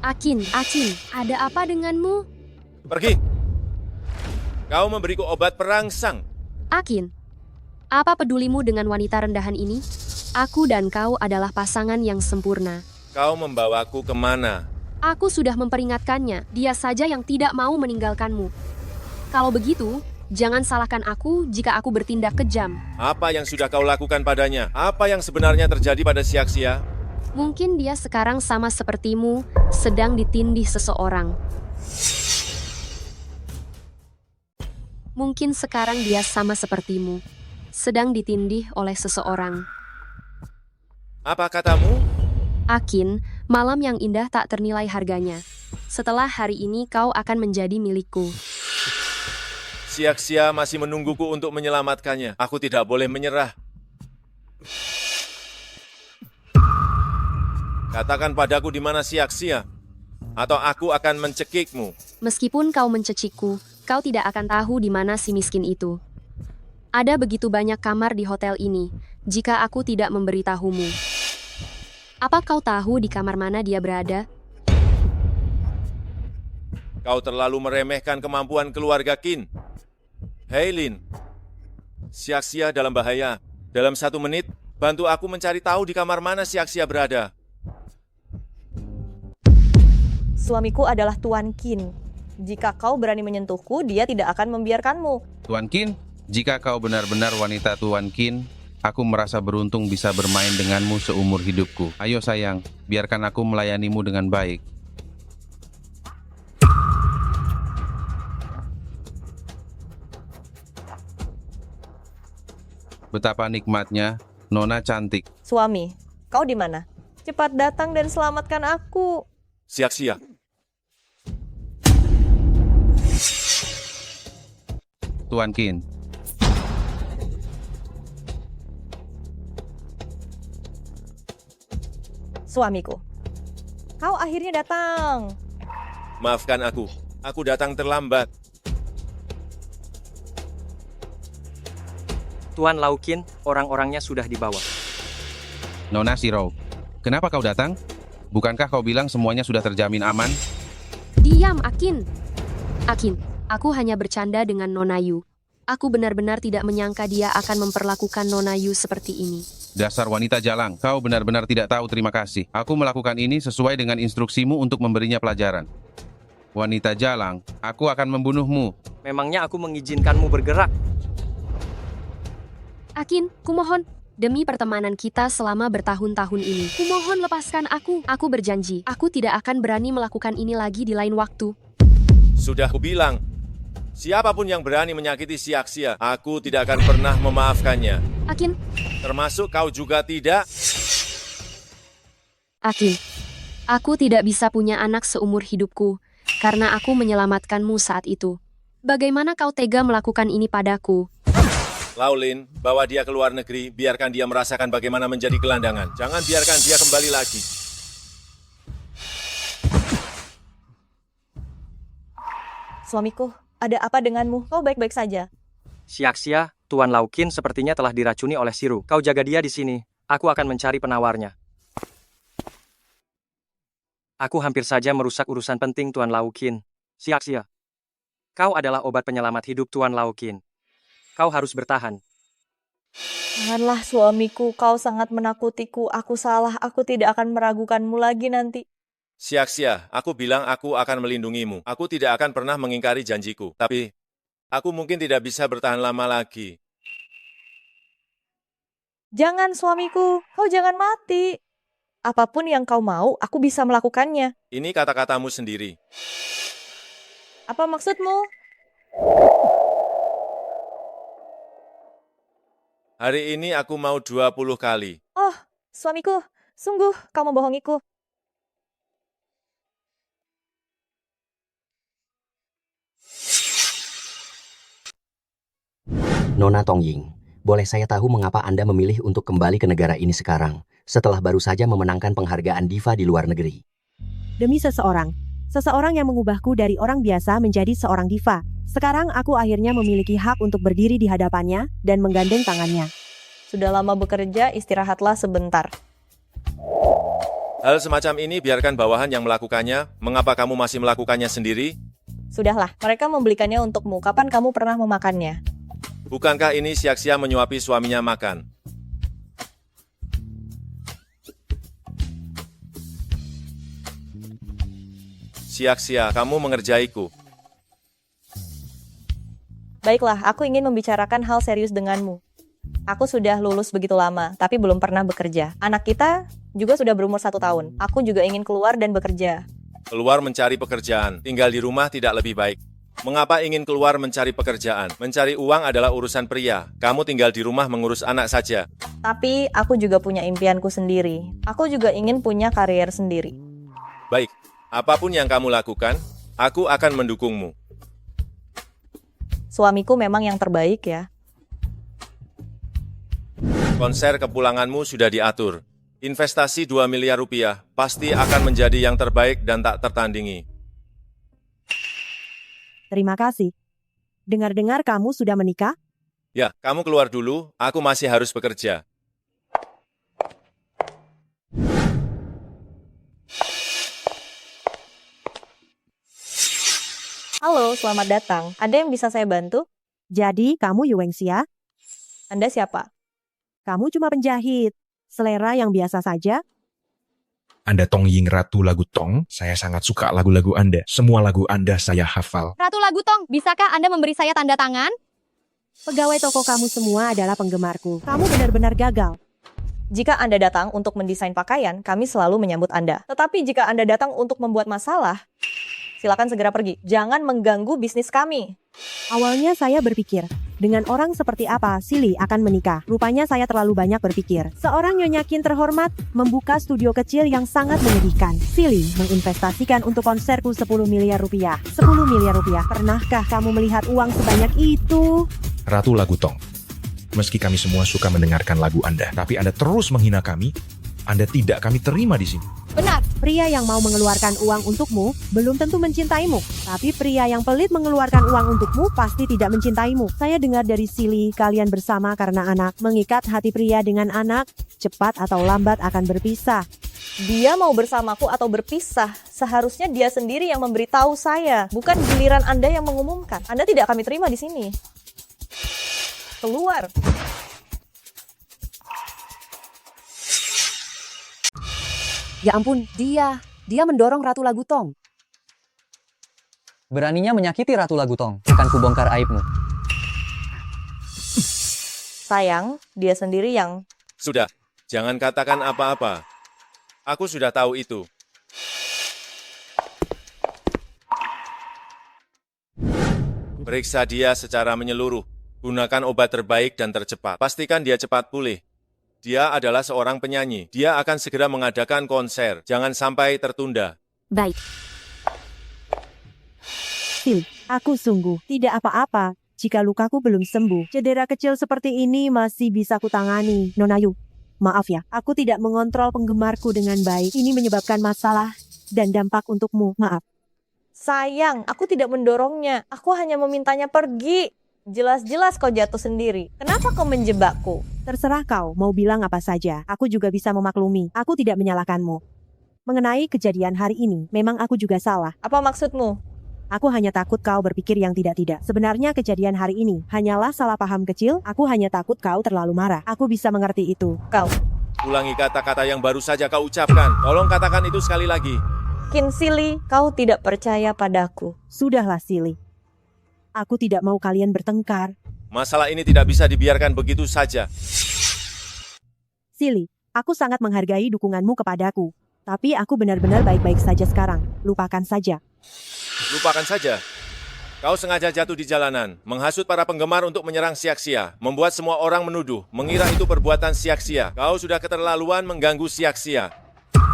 Akin, ada apa denganmu? Pergi. Kau memberiku obat perangsang. Akin, apa pedulimu dengan wanita rendahan ini? Aku dan kau adalah pasangan yang sempurna. Kau membawaku kemana? Aku sudah memperingatkannya, dia saja yang tidak mau meninggalkanmu. Kalau begitu, jangan salahkan aku jika aku bertindak kejam. Apa yang sudah kau lakukan padanya? Apa yang sebenarnya terjadi pada Siak-Sia? Mungkin dia sekarang sama sepertimu, sedang ditindih seseorang. Mungkin sekarang dia sama sepertimu, sedang ditindih oleh seseorang. Apa katamu? Akin, malam yang indah tak ternilai harganya. Setelah hari ini kau akan menjadi milikku. Siak-Sia masih menungguku untuk menyelamatkannya. Aku tidak boleh menyerah. Katakan padaku di mana Siak-Sia, atau aku akan mencekikmu. Meskipun kau mencecikku, kau tidak akan tahu di mana si miskin itu. Ada begitu banyak kamar di hotel ini, jika aku tidak memberitahumu. Apa kau tahu di kamar mana dia berada? Kau terlalu meremehkan kemampuan keluarga Qin. Hei Lin, Siak-Sia dalam bahaya. Dalam 1 menit, bantu aku mencari tahu di kamar mana Siak-Sia berada. Suamiku adalah Tuan Qin. Jika kau berani menyentuhku, dia tidak akan membiarkanmu. Tuan Qin, jika kau benar-benar wanita Tuan Qin, aku merasa beruntung bisa bermain denganmu seumur hidupku. Ayo sayang, biarkan aku melayanimu dengan baik. Betapa nikmatnya, Nona cantik. Suami, kau di mana? Cepat datang dan selamatkan aku. Siak-Sia. Tuan Qin. Suamiku, kau akhirnya datang. Maafkan aku datang terlambat. Tuan Lau Qin, orang-orangnya sudah dibawa. Nona Shiro, kenapa kau datang? Bukankah kau bilang semuanya sudah terjamin aman? Diam, Akin. Akin, aku hanya bercanda dengan Nona Yu. Aku benar-benar tidak menyangka dia akan memperlakukan Nona Yu seperti ini. Dasar wanita jalang, kau benar-benar tidak tahu terima kasih. Aku melakukan ini sesuai dengan instruksimu untuk memberinya pelajaran. Wanita jalang, aku akan membunuhmu. Memangnya aku mengizinkanmu bergerak? Akin, kumohon, demi pertemanan kita selama bertahun-tahun ini, kumohon lepaskan aku. Aku berjanji, aku tidak akan berani melakukan ini lagi di lain waktu. Sudah kubilang, siapapun yang berani menyakiti Siak-Sia, aku tidak akan pernah memaafkannya. Akin. Termasuk kau juga tidak. Akin, aku tidak bisa punya anak seumur hidupku, karena aku menyelamatkanmu saat itu. Bagaimana kau tega melakukan ini padaku? Laulin, bawa dia ke luar negeri, biarkan dia merasakan bagaimana menjadi gelandangan. Jangan biarkan dia kembali lagi. Suamiku, ada apa denganmu? Kau baik-baik saja. Siak-Sia, Tuan Lau Qin sepertinya telah diracuni oleh Siru. Kau jaga dia di sini. Aku akan mencari penawarnya. Aku hampir saja merusak urusan penting Tuan Lau Qin. Siak-Sia, kau adalah obat penyelamat hidup Tuan Lau Qin. Kau harus bertahan. Janganlah suamiku, kau sangat menakutiku. Aku salah, aku tidak akan meragukanmu lagi nanti. Siak-Sia, aku bilang aku akan melindungimu. Aku tidak akan pernah mengingkari janjiku. Tapi, aku mungkin tidak bisa bertahan lama lagi. Jangan suamiku, kau jangan mati. Apapun yang kau mau, aku bisa melakukannya. Ini kata-katamu sendiri. Apa maksudmu? Hari ini aku mau 20 kali. Oh, suamiku, sungguh kau membohongiku. Nona Tongying, boleh saya tahu mengapa Anda memilih untuk kembali ke negara ini sekarang, setelah baru saja memenangkan penghargaan diva di luar negeri? Demi seseorang yang mengubahku dari orang biasa menjadi seorang diva. Sekarang aku akhirnya memiliki hak untuk berdiri di hadapannya dan menggandeng tangannya. Sudah lama bekerja, istirahatlah sebentar. Hal semacam ini biarkan bawahan yang melakukannya. Mengapa kamu masih melakukannya sendiri? Sudahlah, mereka membelikannya untukmu. Kapan kamu pernah memakannya? Bukankah ini Siak-Sia menyuapi suaminya makan? Siak-Sia, kamu mengerjaiku. Baiklah, aku ingin membicarakan hal serius denganmu. Aku sudah lulus begitu lama, tapi belum pernah bekerja. Anak kita juga sudah berumur 1 tahun. Aku juga ingin keluar dan bekerja. Keluar mencari pekerjaan, tinggal di rumah tidak lebih baik. Mengapa ingin keluar mencari pekerjaan? Mencari uang adalah urusan pria. Kamu tinggal di rumah mengurus anak saja. Tapi aku juga punya impianku sendiri. Aku juga ingin punya karier sendiri. Baik, apapun yang kamu lakukan, aku akan mendukungmu. Suamiku memang yang terbaik ya. Konser kepulanganmu sudah diatur. Investasi 2 miliar rupiah pasti akan menjadi yang terbaik dan tak tertandingi. Terima kasih. Dengar-dengar kamu sudah menikah? Ya, kamu keluar dulu, aku masih harus bekerja. Halo, selamat datang. Ada yang bisa saya bantu? Jadi, kamu Yuwengxia? Anda siapa? Kamu cuma penjahit. Selera yang biasa saja? Anda Tong Ying Ratu Lagu Tong, saya sangat suka lagu-lagu Anda. Semua lagu Anda saya hafal. Ratu Lagu Tong, bisakah Anda memberi saya tanda tangan? Pegawai toko kamu semua adalah penggemarku. Kamu benar-benar gagal. Jika Anda datang untuk mendesain pakaian, kami selalu menyambut Anda. Tetapi jika Anda datang untuk membuat masalah, silakan segera pergi. Jangan mengganggu bisnis kami. Awalnya saya berpikir, dengan orang seperti apa Silly akan menikah? Rupanya saya terlalu banyak berpikir. Seorang Nyonya Qin terhormat membuka studio kecil yang sangat menyedihkan. Silly menginvestasikan untuk konserku 10 miliar rupiah. 10 miliar rupiah. Pernahkah kamu melihat uang sebanyak itu? Ratu Lagu Tong, meski kami semua suka mendengarkan lagu Anda, tapi Anda terus menghina kami, Anda tidak kami terima di sini. Benar, pria yang mau mengeluarkan uang untukmu belum tentu mencintaimu. Tapi pria yang pelit mengeluarkan uang untukmu pasti tidak mencintaimu. Saya dengar dari Silly, kalian bersama karena anak. Mengikat hati pria dengan anak, cepat atau lambat akan berpisah. Dia mau bersamaku atau berpisah. Seharusnya dia sendiri yang memberitahu saya. Bukan giliran Anda yang mengumumkan. Anda tidak kami terima di sini. Keluar. Ya ampun, dia mendorong Ratu Lagu Tong. Beraninya menyakiti Ratu Lagu Tong. Akan kubongkar aibmu. Sayang, dia sendiri yang... Sudah, jangan katakan apa-apa. Aku sudah tahu itu. Periksa dia secara menyeluruh. Gunakan obat terbaik dan tercepat. Pastikan dia cepat pulih. Dia adalah seorang penyanyi. Dia akan segera mengadakan konser. Jangan sampai tertunda. Baik. Silly, aku sungguh tidak apa-apa. Jika lukaku belum sembuh, cedera kecil seperti ini masih bisa kutangani. Nona Yu, maaf ya, aku tidak mengontrol penggemarku dengan baik. Ini menyebabkan masalah dan dampak untukmu. Maaf. Sayang, aku tidak mendorongnya. Aku hanya memintanya pergi. Jelas-jelas kau jatuh sendiri. Kenapa kau menjebakku? Terserah kau, mau bilang apa saja. Aku juga bisa memaklumi. Aku tidak menyalahkanmu. Mengenai kejadian hari ini, memang aku juga salah. Apa maksudmu? Aku hanya takut kau berpikir yang tidak-tidak. Sebenarnya kejadian hari ini hanyalah salah paham kecil. Aku hanya takut kau terlalu marah. Aku bisa mengerti itu. Kau. Ulangi kata-kata yang baru saja kau ucapkan. Tolong katakan itu sekali lagi. Qin Silly, kau tidak percaya padaku. Sudahlah, Silly. Aku tidak mau kalian bertengkar. Masalah ini tidak bisa dibiarkan begitu saja. Silly, aku sangat menghargai dukunganmu kepadaku. Tapi aku benar-benar baik-baik saja sekarang. Lupakan saja. Lupakan saja. Kau sengaja jatuh di jalanan, menghasut para penggemar untuk menyerang Siaksia, membuat semua orang menuduh, mengira itu perbuatan Siaksia. Kau sudah keterlaluan mengganggu Siaksia.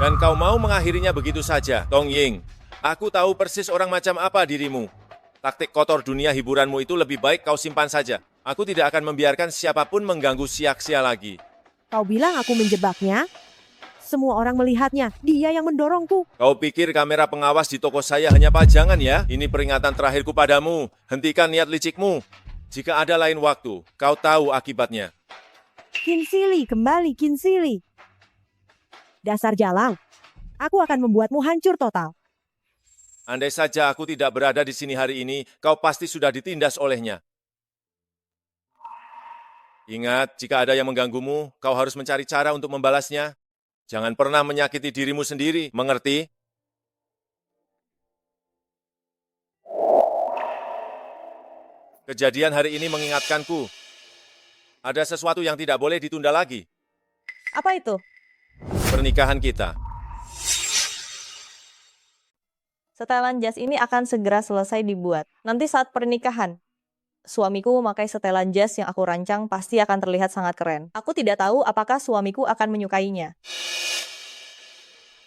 Dan kau mau mengakhirinya begitu saja, Tong Ying. Aku tahu persis orang macam apa dirimu. Taktik kotor dunia hiburanmu itu lebih baik kau simpan saja. Aku tidak akan membiarkan siapapun mengganggu Siaksia lagi. Kau bilang aku menjebaknya? Semua orang melihatnya. Dia yang mendorongku. Kau pikir kamera pengawas di toko saya hanya pajangan ya? Ini peringatan terakhirku padamu. Hentikan niat licikmu. Jika ada lain waktu, kau tahu akibatnya. Qin Silly, kembali Qin Silly. Dasar jalang. Aku akan membuatmu hancur total. Andai saja aku tidak berada di sini hari ini, kau pasti sudah ditindas olehnya. Ingat, jika ada yang mengganggumu, kau harus mencari cara untuk membalasnya. Jangan pernah menyakiti dirimu sendiri, mengerti? Kejadian hari ini mengingatkanku. Ada sesuatu yang tidak boleh ditunda lagi. Apa itu? Pernikahan kita. Setelan jas ini akan segera selesai dibuat. Nanti saat pernikahan, suamiku memakai setelan jas yang aku rancang pasti akan terlihat sangat keren. Aku tidak tahu apakah suamiku akan menyukainya.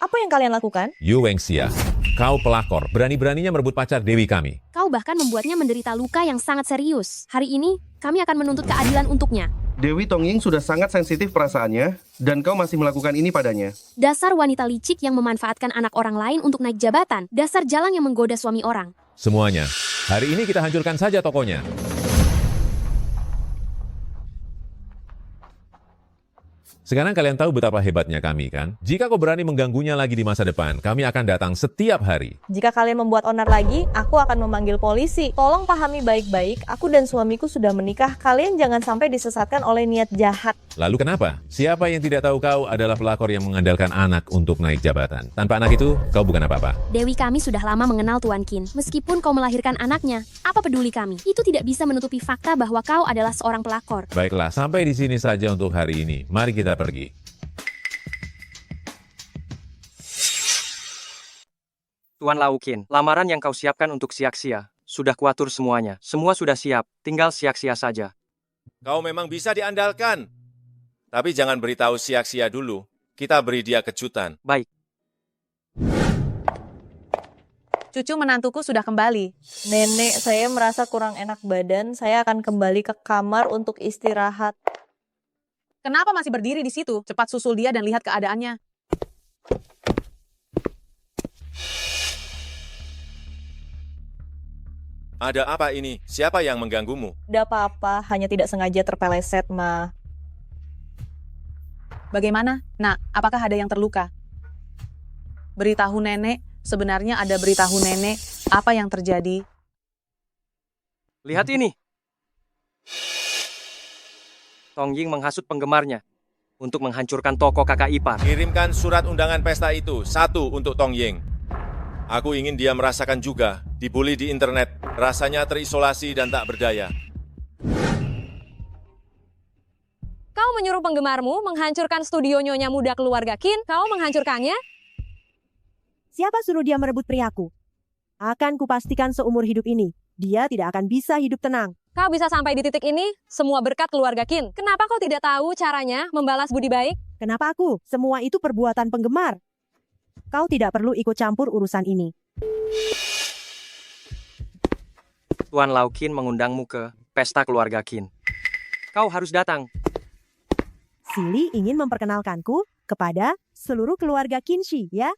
Apa yang kalian lakukan? Yu Wengxia, kau pelakor, berani-beraninya merebut pacar Dewi kami. Kau bahkan membuatnya menderita luka yang sangat serius. Hari ini, kami akan menuntut keadilan untuknya. Dewi Tongying sudah sangat sensitif perasaannya, dan kau masih melakukan ini padanya. Dasar wanita licik yang memanfaatkan anak orang lain untuk naik jabatan. Dasar jalang yang menggoda suami orang. Semuanya, hari ini kita hancurkan saja tokonya. Sekarang kalian tahu betapa hebatnya kami, kan? Jika kau berani mengganggunya lagi di masa depan, kami akan datang setiap hari. Jika kalian membuat onar lagi, aku akan memanggil polisi. Tolong pahami baik-baik, aku dan suamiku sudah menikah. Kalian jangan sampai disesatkan oleh niat jahat. Lalu kenapa? Siapa yang tidak tahu kau adalah pelakor yang mengandalkan anak untuk naik jabatan? Tanpa anak itu, kau bukan apa-apa. Dewi kami sudah lama mengenal Tuan Qin. Meskipun kau melahirkan anaknya, apa peduli kami? Itu tidak bisa menutupi fakta bahwa kau adalah seorang pelakor. Baiklah, sampai di sini saja untuk hari ini. Mari kita pergi. Tuan Lau Qin, lamaran yang kau siapkan untuk Siaksia, sudah kuatur semuanya. Semua sudah siap, tinggal Siaksia saja. Kau memang bisa diandalkan. Tapi jangan beritahu Siaksia dulu. Kita beri dia kejutan. Baik. Cucu menantuku sudah kembali. Nenek, saya merasa kurang enak badan. Saya akan kembali ke kamar untuk istirahat. Kenapa masih berdiri di situ? Cepat susul dia dan lihat keadaannya. Ada apa ini? Siapa yang mengganggumu? Tidak apa-apa, hanya tidak sengaja terpeleset, Ma. Bagaimana? Nak, apakah ada yang terluka? Beritahu nenek, sebenarnya ada beritahu nenek, apa yang terjadi? Lihat ini. Tongying menghasut penggemarnya untuk menghancurkan toko kakak ipar. Kirimkan surat undangan pesta itu, satu untuk Tongying. Aku ingin dia merasakan juga, dibully di internet, rasanya terisolasi dan tak berdaya. Kau menyuruh penggemarmu menghancurkan studio nyonya muda keluarga Qin, kau menghancurkannya? Siapa suruh dia merebut priaku? Akan kupastikan seumur hidup ini, dia tidak akan bisa hidup tenang. Kau bisa sampai di titik ini, semua berkat keluarga Qin. Kenapa kau tidak tahu caranya membalas budi baik? Kenapa aku? Semua itu perbuatan penggemar. Kau tidak perlu ikut campur urusan ini. Tuan Lau Qin mengundangmu ke pesta keluarga Qin. Kau harus datang. Sili ingin memperkenalkanku kepada seluruh keluarga Qinshi, ya?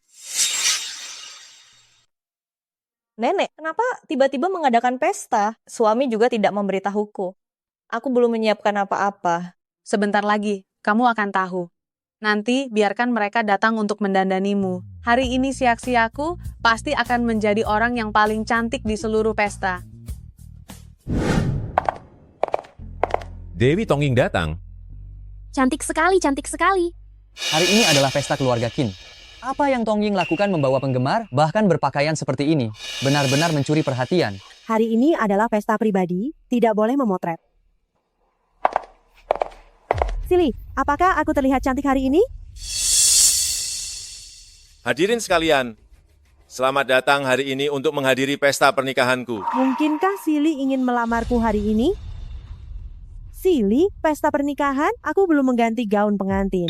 Nenek, kenapa tiba-tiba mengadakan pesta? Suami juga tidak memberitahuku. Aku belum menyiapkan apa-apa. Sebentar lagi, kamu akan tahu. Nanti biarkan mereka datang untuk mendandanimu. Hari ini Siaksiaku pasti akan menjadi orang yang paling cantik di seluruh pesta. Dewi Tongying datang. Cantik sekali, cantik sekali. Hari ini adalah pesta keluarga Qin. Apa yang Tongying lakukan membawa penggemar, bahkan berpakaian seperti ini? Benar-benar mencuri perhatian. Hari ini adalah pesta pribadi, tidak boleh memotret. Sili, apakah aku terlihat cantik hari ini? Hadirin sekalian, selamat datang hari ini untuk menghadiri pesta pernikahanku. Mungkinkah Sili ingin melamarku hari ini? Sili, pesta pernikahan? Aku belum mengganti gaun pengantin.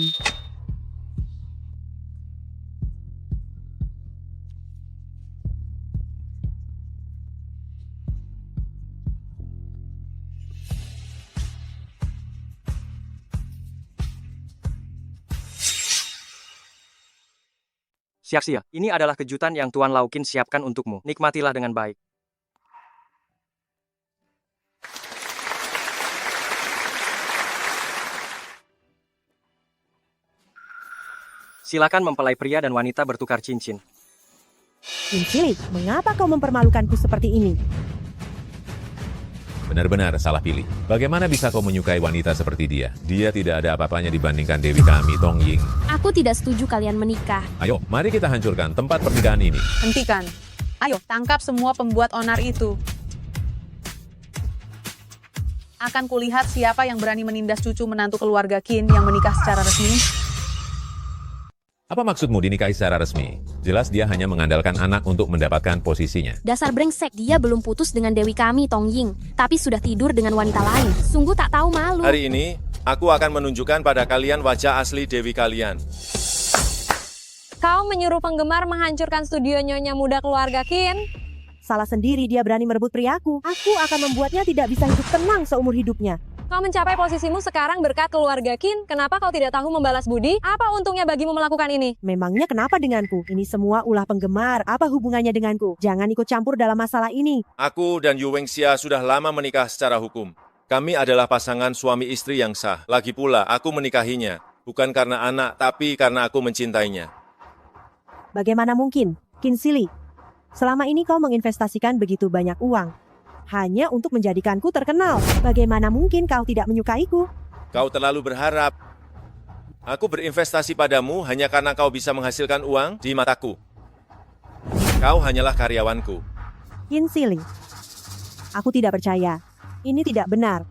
Siaksia, ini adalah kejutan yang Tuan Lau Qin siapkan untukmu. Nikmatilah dengan baik. Silakan mempelai pria dan wanita bertukar cincin. Sili, mengapa kau mempermalukanku seperti ini? Benar-benar salah pilih. Bagaimana bisa kau menyukai wanita seperti dia? Dia tidak ada apa-apanya dibandingkan Dewi kami, Tongying. Aku tidak setuju kalian menikah. Ayo, mari kita hancurkan tempat pernikahan ini. Hentikan. Ayo, tangkap semua pembuat onar itu. Akan kulihat siapa yang berani menindas cucu menantu keluarga Qin yang menikah secara resmi. Apa maksudmu dinikahi secara resmi? Jelas dia hanya mengandalkan anak untuk mendapatkan posisinya. Dasar brengsek, dia belum putus dengan dewi kami, Tong Ying, tapi sudah tidur dengan wanita lain. Sungguh tak tahu malu. Hari ini, aku akan menunjukkan pada kalian wajah asli dewi kalian. Kau menyuruh penggemar menghancurkan studio nyonya muda keluarga Qin? Salah sendiri dia berani merebut priaku. Aku akan membuatnya tidak bisa hidup tenang seumur hidupnya. Kau mencapai posisimu sekarang berkat keluarga Qin. Kenapa kau tidak tahu membalas budi? Apa untungnya bagimu melakukan ini? Memangnya kenapa denganku? Ini semua ulah penggemar. Apa hubungannya denganku? Jangan ikut campur dalam masalah ini. Aku dan Yu Wengxia sudah lama menikah secara hukum. Kami adalah pasangan suami istri yang sah. Lagi pula, aku menikahinya. Bukan karena anak, tapi karena aku mencintainya. Bagaimana mungkin? Qin Sili, selama ini kau menginvestasikan begitu banyak uang hanya untuk menjadikanku terkenal. Bagaimana mungkin kau tidak menyukaiku? Kau terlalu berharap. Aku berinvestasi padamu hanya karena kau bisa menghasilkan uang di mataku. Kau hanyalah karyawanku. Qin Sili, aku tidak percaya. Ini tidak benar.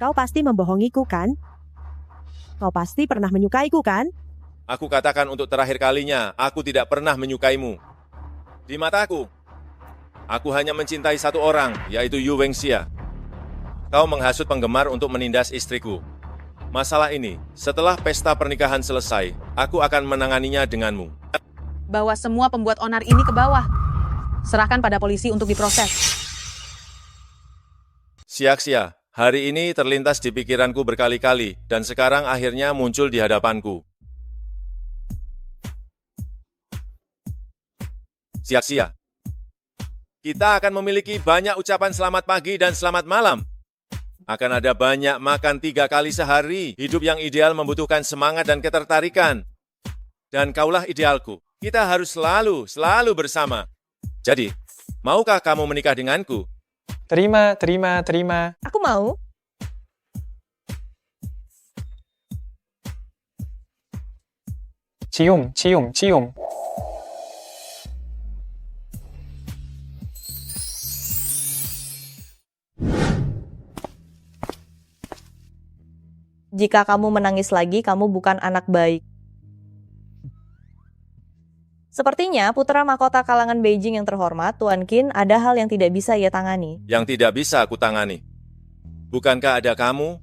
Kau pasti membohongiku, kan? Kau pasti pernah menyukaiku, kan? Aku katakan untuk terakhir kalinya, aku tidak pernah menyukaimu. Di mataku, aku hanya mencintai satu orang, yaitu Yu Wengxia. Kau menghasut penggemar untuk menindas istriku. Masalah ini, setelah pesta pernikahan selesai, aku akan menanganinya denganmu. Bawa semua pembuat onar ini ke bawah. Serahkan pada polisi untuk diproses. Sia-sia, hari ini terlintas di pikiranku berkali-kali, dan sekarang akhirnya muncul di hadapanku. Sia-sia. Kita akan memiliki banyak ucapan selamat pagi dan selamat malam. Akan ada banyak makan 3 kali sehari. Hidup yang ideal membutuhkan semangat dan ketertarikan. Dan kaulah idealku. Kita harus selalu bersama. Jadi, maukah kamu menikah denganku? Terima. Aku mau. Cium. Jika kamu menangis lagi, kamu bukan anak baik. Sepertinya putra mahkota kalangan Beijing yang terhormat, Tuan Qin, ada hal yang tidak bisa ia tangani. Yang tidak bisa aku tangani. Bukankah ada kamu